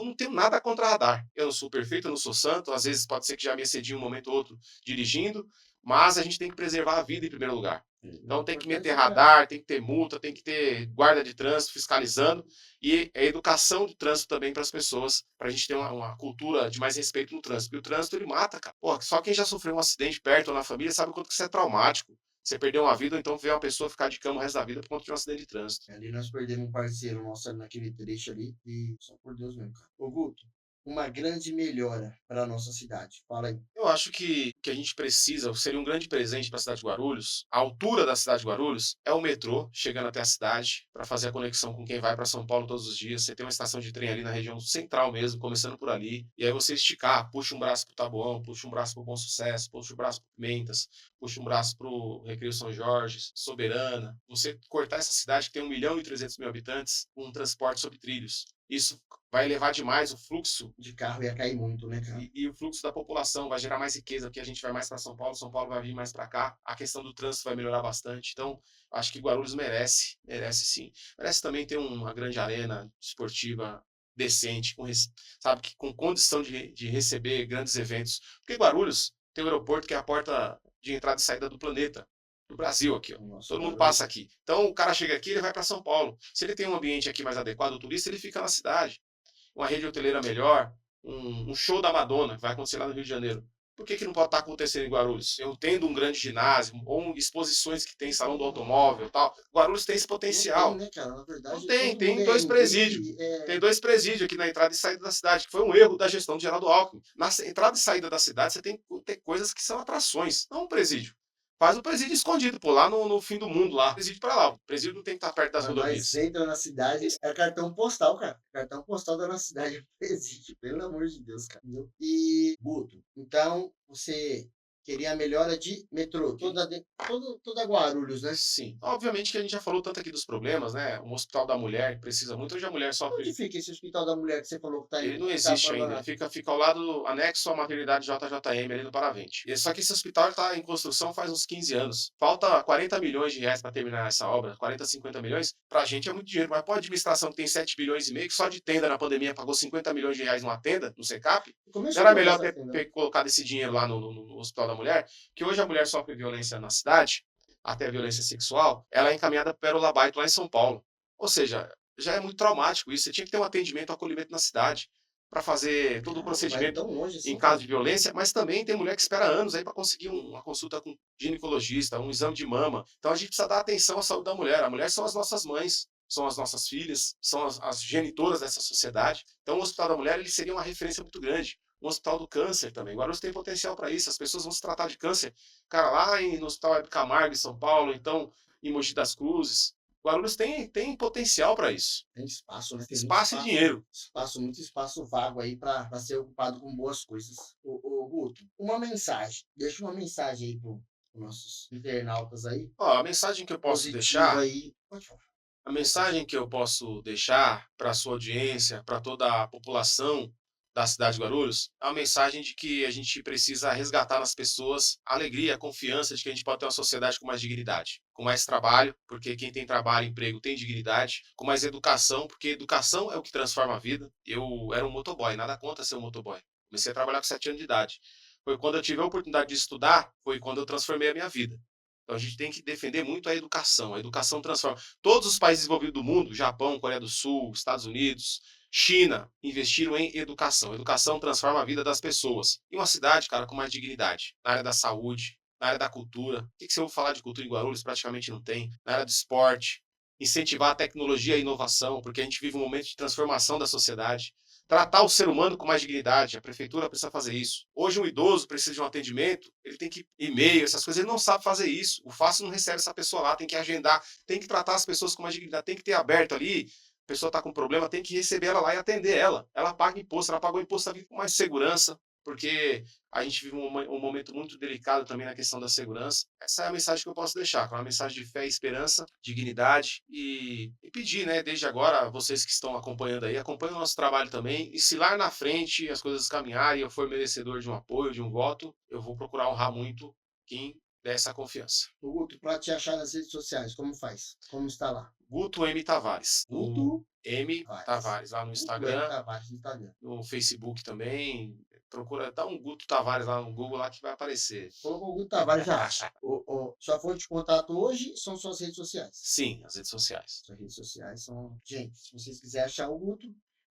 não tenho nada contra radar. Eu não sou perfeito, eu não sou santo. Às vezes pode ser que já me excedi um momento ou outro dirigindo, mas a gente tem que preservar a vida em primeiro lugar. Então tem que meter radar, tem que ter multa, tem que ter guarda de trânsito fiscalizando e a educação do trânsito também para as pessoas, para a gente ter uma cultura de mais respeito no trânsito. Porque o trânsito ele mata, cara. Pô, só quem já sofreu um acidente perto ou na família sabe o quanto que isso é traumático. Você perdeu uma vida, ou então ver uma pessoa ficar de cama o resto da vida por conta de um acidente de trânsito. Ali nós perdemos um parceiro nosso ali naquele trecho ali e só por Deus mesmo, cara. Ô Guto, uma grande melhora para a nossa cidade. Fala aí. Eu acho que a gente precisa, seria um grande presente para a cidade de Guarulhos, a altura da cidade de Guarulhos, é o metrô chegando até a cidade para fazer a conexão com quem vai para São Paulo todos os dias. Você tem uma estação de trem ali na região central mesmo, começando por ali, e aí você esticar, puxa um braço para o Taboão, puxa um braço para o Bom Sucesso, puxa um braço para Pimentas, puxa um braço para o Recreio São Jorge, Soberana. Você cortar essa cidade que tem 1.300.000 habitantes com um transporte sobre trilhos. Isso vai elevar demais o fluxo de carro, ia cair muito, né, cara? E o fluxo da população vai gerar mais riqueza, porque a gente vai mais para São Paulo vai vir mais para cá, a questão do trânsito vai melhorar bastante. Então, acho que Guarulhos merece sim. Merece também ter uma grande arena esportiva decente, sabe, com condição de receber grandes eventos. Porque Guarulhos tem um aeroporto que é a porta de entrada e saída do planeta. Do Brasil aqui, ó. Nossa, Todo mundo passa aqui. Então o cara chega aqui, ele vai para São Paulo. Se ele tem um ambiente aqui mais adequado ao turista, ele fica na cidade. Uma rede hoteleira melhor, um show da Madonna, que vai acontecer lá no Rio de Janeiro. Por que não pode estar acontecendo em Guarulhos? Eu tendo um grande ginásio, ou exposições que tem salão do automóvel e tal. Guarulhos tem esse potencial. Não tem, né, cara? Na verdade, não tem 2 presídios. Tem 2 presídios aqui na entrada e saída da cidade, que foi um erro da gestão de Geraldo Alckmin. Na entrada e saída da cidade, você tem que ter coisas que são atrações, não um presídio. Faz um presídio escondido, pô, lá no fim do mundo, lá. Presídio pra lá. O presídio não tem que estar perto das rodovias. Mas entra na cidade, é cartão postal, cara. Cartão postal da nossa cidade é presídio, pelo amor de Deus, cara. Entendeu? E, Guto, então, você queria a melhora de metrô, toda Guarulhos, né? Sim. Obviamente que a gente já falou tanto aqui dos problemas, né? Um hospital da mulher precisa muito. Hoje a mulher Onde sofre. fica esse Hospital da Mulher que você falou que tá Ele aí, não que tá existe ainda, ele abandonado? fica ao lado, anexo à maternidade JJM ali no Paravente. Só que esse hospital está em construção faz uns 15 anos. Falta 40 milhões de reais para terminar essa obra, 40, 50 milhões. Para a gente é muito dinheiro, mas para a administração que tem 7 bilhões e meio, que só de tenda na pandemia pagou 50 milhões de reais numa tenda, no SECAP, não Começou a era colocar melhor essa tenda, né? ter colocado esse dinheiro lá no Hospital da Mulher, que hoje a mulher sofre violência na cidade, até violência sexual, ela é encaminhada para o Labaito lá em São Paulo. Ou seja, já é muito traumático isso. Você tinha que ter um atendimento, um acolhimento na cidade para fazer todo o Caramba, vai procedimento tão longe em assim, caso cara. de violência, mas também tem mulher que espera anos aí para conseguir uma consulta com ginecologista, um exame de mama. Então a gente precisa dar atenção à saúde da mulher. A mulher são as nossas mães, são as nossas filhas, são as genitoras dessa sociedade. Então o Hospital da Mulher ele seria uma referência muito grande. Um hospital do câncer também. Guarulhos tem potencial para isso. As pessoas vão se tratar de câncer, cara, no Hospital Hebe Camargo, em São Paulo, então em Mogi das Cruzes. Guarulhos tem potencial para isso. Tem espaço, né? Tem muito Espaço e espaço, dinheiro. muito espaço vago aí para ser ocupado com boas coisas. Ô, Guto, uma mensagem. Deixa uma mensagem aí para nossos internautas aí, Ó, a mensagem que eu posso positiva deixar aí. Pode falar. A mensagem que eu posso deixar para a sua audiência, para toda a população da cidade de Guarulhos, é uma mensagem de que a gente precisa resgatar nas pessoas a alegria, a confiança de que a gente pode ter uma sociedade com mais dignidade, com mais trabalho, porque quem tem trabalho, emprego, tem dignidade, com mais educação, porque educação é o que transforma a vida. Eu era um motoboy, nada contra ser um motoboy. Comecei a trabalhar com 7 anos de idade. Foi quando eu tive a oportunidade de estudar, foi quando eu transformei a minha vida. Então a gente tem que defender muito a educação. A educação transforma. Todos os países desenvolvidos do mundo, Japão, Coreia do Sul, Estados Unidos, China, investiram em educação. Educação transforma a vida das pessoas. E uma cidade, cara, com mais dignidade. Na área da saúde, na área da cultura. O que você ouve falar de cultura em Guarulhos? Praticamente não tem. Na área do esporte. Incentivar a tecnologia e a inovação, porque a gente vive um momento de transformação da sociedade. Tratar o ser humano com mais dignidade. A prefeitura precisa fazer isso. Hoje um idoso precisa de um atendimento, ele tem que e-mail, essas coisas, ele não sabe fazer isso. O fácil não recebe essa pessoa lá, tem que agendar, tem que tratar as pessoas com mais dignidade, tem que ter aberto ali. A pessoa está com problema, tem que receber ela lá e atender ela. Ela paga imposto, ela pagou imposto, ela vive com mais segurança, porque a gente vive um momento muito delicado também na questão da segurança. Essa é a mensagem que eu posso deixar, é uma mensagem de fé e esperança, dignidade e pedir, né, desde agora, vocês que estão acompanhando aí, acompanhem o nosso trabalho também, e se lá na frente as coisas caminharem e eu for merecedor de um apoio, de um voto, eu vou procurar honrar muito quem der essa confiança. Ô, Guto, para te achar nas redes sociais, como faz? Como está lá? Guto M. Tavares. Guto M. Tavares, lá no Guto M. Instagram, Tavares no Instagram. no Facebook também. Procura, dá um Guto Tavares lá no Google lá que vai aparecer. Colocou o Guto Tavares já acha. Sua fonte de contato hoje são suas redes sociais. Sim, as redes sociais. Suas redes sociais são. Gente, se vocês quiserem achar o Guto,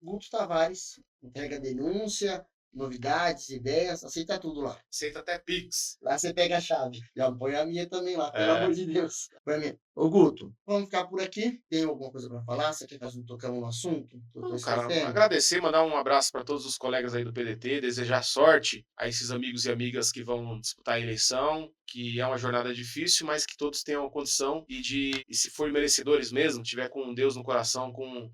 Guto Tavares, entrega denúncia, novidades, ideias, aceita tudo lá. Aceita até Pix. Lá você pega a chave. Já põe a minha também lá, pelo É. amor de Deus. Põe a minha. Ô, Guto, vamos ficar por aqui. Tem alguma coisa para falar? Você quer que nós não tocamos no assunto? Não, cara, agradecer, mandar um abraço para todos os colegas aí do PDT, desejar sorte a esses amigos e amigas que vão disputar a eleição, que é uma jornada difícil, mas que todos tenham a condição e se forem merecedores mesmo, tiver com Deus no coração, com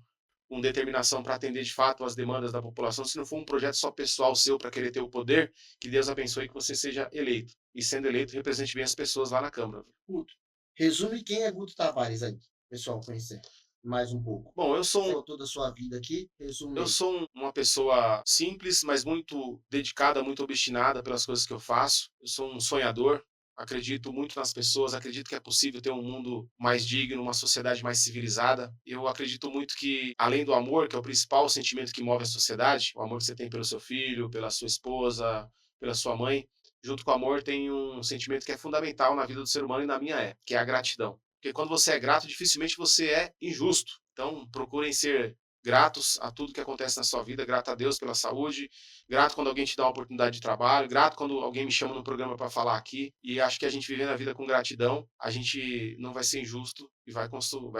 determinação para atender de fato as demandas da população, se não for um projeto só pessoal seu para querer ter o poder, que Deus abençoe e que você seja eleito. E sendo eleito, represente bem as pessoas lá na Câmara. Guto, resume quem é Guto Tavares aí, pessoal, conhecer mais um pouco. Bom, eu sou toda a sua vida aqui, resume. Eu sou uma pessoa simples, mas muito dedicada, muito obstinada pelas coisas que eu faço. Eu sou um sonhador, acredito muito nas pessoas, acredito que é possível ter um mundo mais digno, uma sociedade mais civilizada. Eu acredito muito que, além do amor, que é o principal sentimento que move a sociedade, o amor que você tem pelo seu filho, pela sua esposa, pela sua mãe, junto com o amor tem um sentimento que é fundamental na vida do ser humano e na minha que é a gratidão. Porque quando você é grato, dificilmente você é injusto. Então, procurem ser gratos a tudo que acontece na sua vida, grato a Deus pela saúde, grato quando alguém te dá uma oportunidade de trabalho, grato quando alguém me chama no programa para falar aqui, e acho que a gente vivendo a vida com gratidão, a gente não vai ser injusto e vai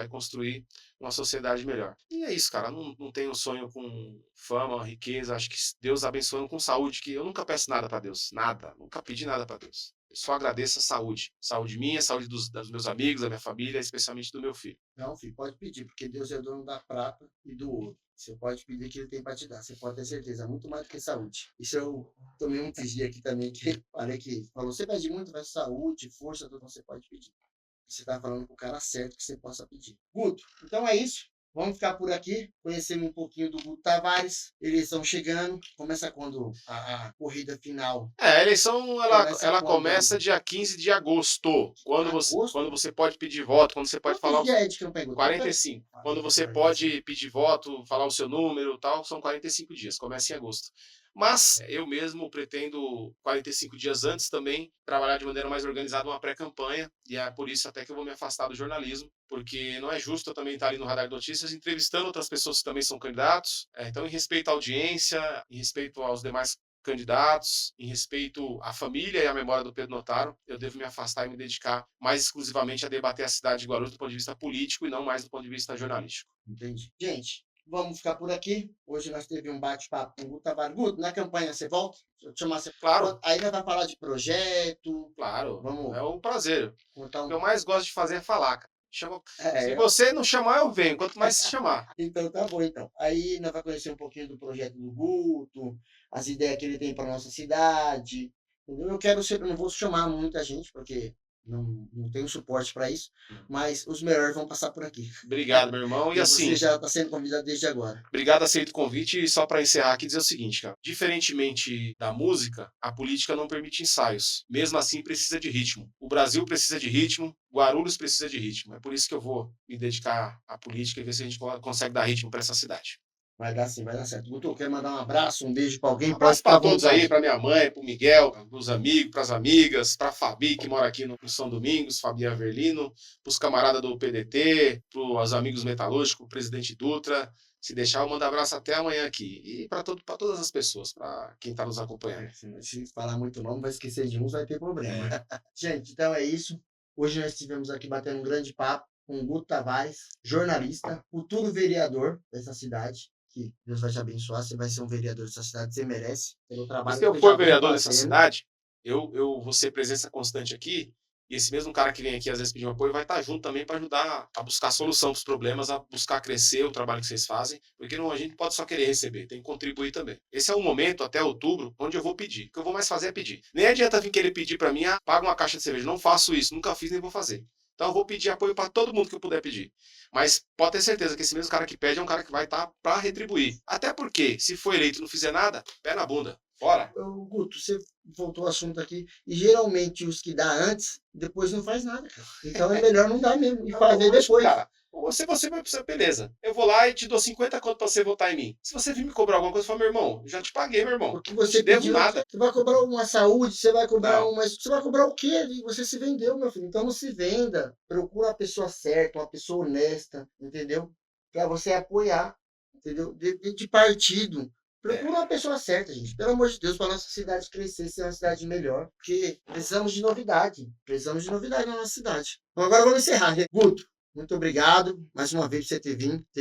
construir uma sociedade melhor. E é isso, cara, não tenho sonho com fama, riqueza, acho que Deus abençoe com saúde, que eu nunca peço nada para Deus, nada, nunca pedi nada para Deus. Eu só agradeço a saúde. Saúde minha, saúde dos meus amigos, da minha família, especialmente do meu filho. Não, filho, pode pedir, porque Deus é dono da prata e do ouro. Você pode pedir que ele tem para te dar. Você pode ter certeza. Muito mais do que saúde. Isso eu tomei um pedi aqui também, que falei que falou, você pede muito, vai saúde, força, tudo você pode pedir. Você está falando com o cara certo que você possa pedir. Guto, então é isso. Vamos ficar por aqui, conhecendo um pouquinho do Guto Tavares. Eles estão chegando. Começa quando a corrida final. A eleição ela quando começa aí? dia 15 de agosto. Agosto? Quando você pode pedir voto, quando você pode falar Quantos dias é de campanha, Guto? 45. Quando você pode pedir voto, falar o seu número e tal, são 45 dias. Começa em agosto. Mas eu mesmo pretendo 45 dias antes também trabalhar de maneira mais organizada uma pré-campanha, e é por isso até que eu vou me afastar do jornalismo, porque não é justo eu também estar ali no Radar de Notícias entrevistando outras pessoas que também são candidatos. Então, em respeito à audiência, em respeito aos demais candidatos, em respeito à família e à memória do Pedro Notaro, eu devo me afastar e me dedicar mais exclusivamente a debater a cidade de Guarulhos do ponto de vista político e não mais do ponto de vista jornalístico. Entendi. Gente, vamos ficar por aqui. Hoje nós tivemos um bate-papo com o Guto Tavares. Guto, na campanha você volta? Deixa eu te chamar você. Claro. Aí nós vamos falar de projeto. Claro, Vamos é um prazer. contar O que eu mais gosto de fazer é falar, cara. Se É, você não chamar, eu venho. Quanto mais se chamar. então tá bom, então. Aí nós vamos conhecer um pouquinho do projeto do Guto, as ideias que ele tem para nossa cidade. Entendeu? Eu quero sempre, não vou chamar muita gente, porque não tenho suporte para isso, mas os melhores vão passar por aqui. Obrigado, meu irmão. E assim, você já está sendo convidado desde agora. Obrigado, aceito o convite. E só para encerrar aqui, dizer o seguinte, cara. Diferentemente da música, a política não permite ensaios. Mesmo assim, precisa de ritmo. O Brasil precisa de ritmo, Guarulhos precisa de ritmo. É por isso que eu vou me dedicar à política e ver se a gente consegue dar ritmo para essa cidade. Vai dar sim, vai dar certo. Guto, quer mandar um abraço, um beijo para alguém? Um abraço para todos aí, para minha mãe, para o Miguel, para os amigos, para as amigas, para a Fabi, que mora aqui no São Domingos, Fabi Averlino, para os camaradas do PDT, para os amigos metalúrgicos, o presidente Dutra. Se deixar, eu mando abraço até amanhã aqui. E para todas as pessoas, para quem está nos acompanhando. Se falar muito nome, vai esquecer de uns, vai ter problema. Gente, então é isso. Hoje nós estivemos aqui batendo um grande papo com o Guto Tavares, jornalista, futuro vereador dessa cidade. Que Deus vai te abençoar, você vai ser um vereador dessa cidade, você merece, pelo trabalho Se eu for vereador dessa cidade, eu vou ser presença constante aqui, e esse mesmo cara que vem aqui às vezes pedir um apoio vai estar junto também para ajudar a buscar solução para os problemas, a buscar crescer o trabalho que vocês fazem, porque não, a gente pode só querer receber, tem que contribuir também. Esse é o momento, até outubro, onde eu vou pedir. O que eu vou mais fazer é pedir. Nem adianta vir querer pedir para mim, paga uma caixa de cerveja. Não faço isso, nunca fiz nem vou fazer. Então eu vou pedir apoio para todo mundo que eu puder pedir. Mas pode ter certeza que esse mesmo cara que pede é um cara que vai estar para retribuir. Até porque, se for eleito e não fizer nada, pé na bunda. Bora. Guto, você voltou ao assunto aqui. E geralmente os que dá antes, depois não faz nada, cara. Então é melhor não dar mesmo. E fazer depois. Cara, você vai precisar, beleza. Eu vou lá e te dou 50 conto pra você votar em mim. Se você vir me cobrar alguma coisa, eu falo, meu irmão, já te paguei, meu irmão. Porque você devo nada. Você vai cobrar uma saúde, você vai cobrar você vai cobrar o quê? Você se vendeu, meu filho. Então não se venda. Procura a pessoa certa, uma pessoa honesta, entendeu? Pra você apoiar, entendeu? De partido. Procura uma pessoa certa, gente. Pelo amor de Deus, para nossa cidade crescer, ser uma cidade melhor. Porque precisamos de novidade. Precisamos de novidade na nossa cidade. Então agora vamos encerrar. Guto, muito obrigado mais uma vez por você ter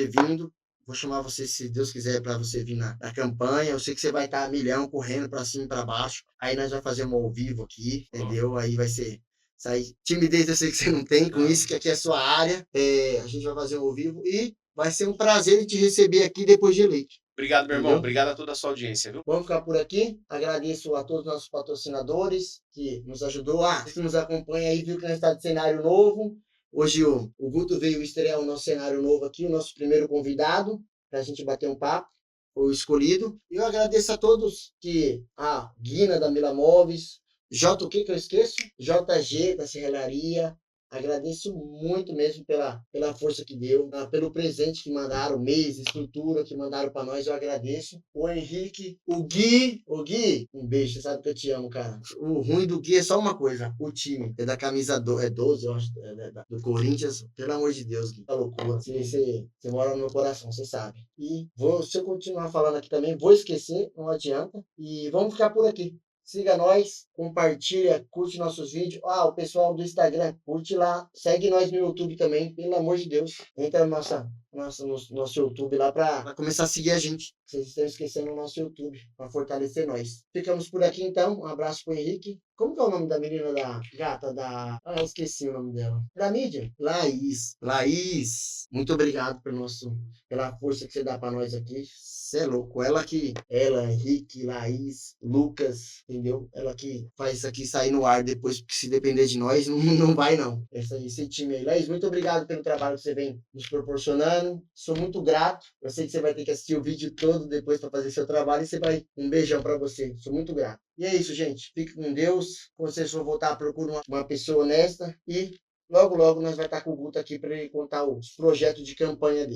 vindo. Vou chamar você, se Deus quiser, para você vir na campanha. Eu sei que você vai estar a milhão, correndo para cima e para baixo. Aí nós vamos fazer um ao vivo aqui, entendeu? Aí vai ser... timidez eu sei que você não tem com isso, que aqui é a sua área. A gente vai fazer um ao vivo e vai ser um prazer te receber aqui depois de eleito. Obrigado, meu irmão. Obrigado a toda a sua audiência, viu? Vamos ficar por aqui. Agradeço a todos os nossos patrocinadores que nos ajudou. Que nos acompanha aí, viu que nós está de cenário novo. Hoje o Guto veio estrear o nosso cenário novo aqui, o nosso primeiro convidado, para a gente bater um papo, foi o escolhido. E eu agradeço a todos que a Guina da Mila Móveis, o que eu esqueço? JG da Serralharia. Agradeço muito mesmo pela força que deu, pelo presente que mandaram, mês, estrutura que mandaram para nós, eu agradeço. O Henrique, o Gui, um beijo, você sabe que eu te amo, cara. O ruim do Gui é só uma coisa, o time, é da camisa 12, eu acho, do Corinthians, pelo amor de Deus, Gui, tá loucura. Você mora no meu coração, você sabe. E se eu continuar falando aqui também, vou esquecer, não adianta. E vamos ficar por aqui. Siga nós, compartilha, curte nossos vídeos. O pessoal do Instagram, curte lá. Segue nós no YouTube também, pelo amor de Deus. Entra na nossa nosso YouTube lá para começar a seguir a gente. Vocês estão esquecendo o nosso YouTube para fortalecer nós. Ficamos por aqui então. Um abraço pro Henrique. Como que é o nome da menina da gata da... Ah, eu esqueci o nome dela. Da mídia? Laís. Laís, muito obrigado pela força que você dá para nós aqui. Você é louco. Ela, Henrique, Laís, Lucas, entendeu? Ela que faz isso aqui sair no ar depois, porque se depender de nós, não vai não. Esse time aí. Laís, muito obrigado pelo trabalho que você vem nos proporcionando. Sou muito grato. Eu sei que você vai ter que assistir o vídeo todo depois para fazer seu trabalho e você vai... Um beijão para você. Sou muito grato. E é isso, gente. Fique com Deus. Quando vocês for voltar, procure uma pessoa honesta e logo, logo nós vai estar com o Guto aqui para ele contar os projetos de campanha dele.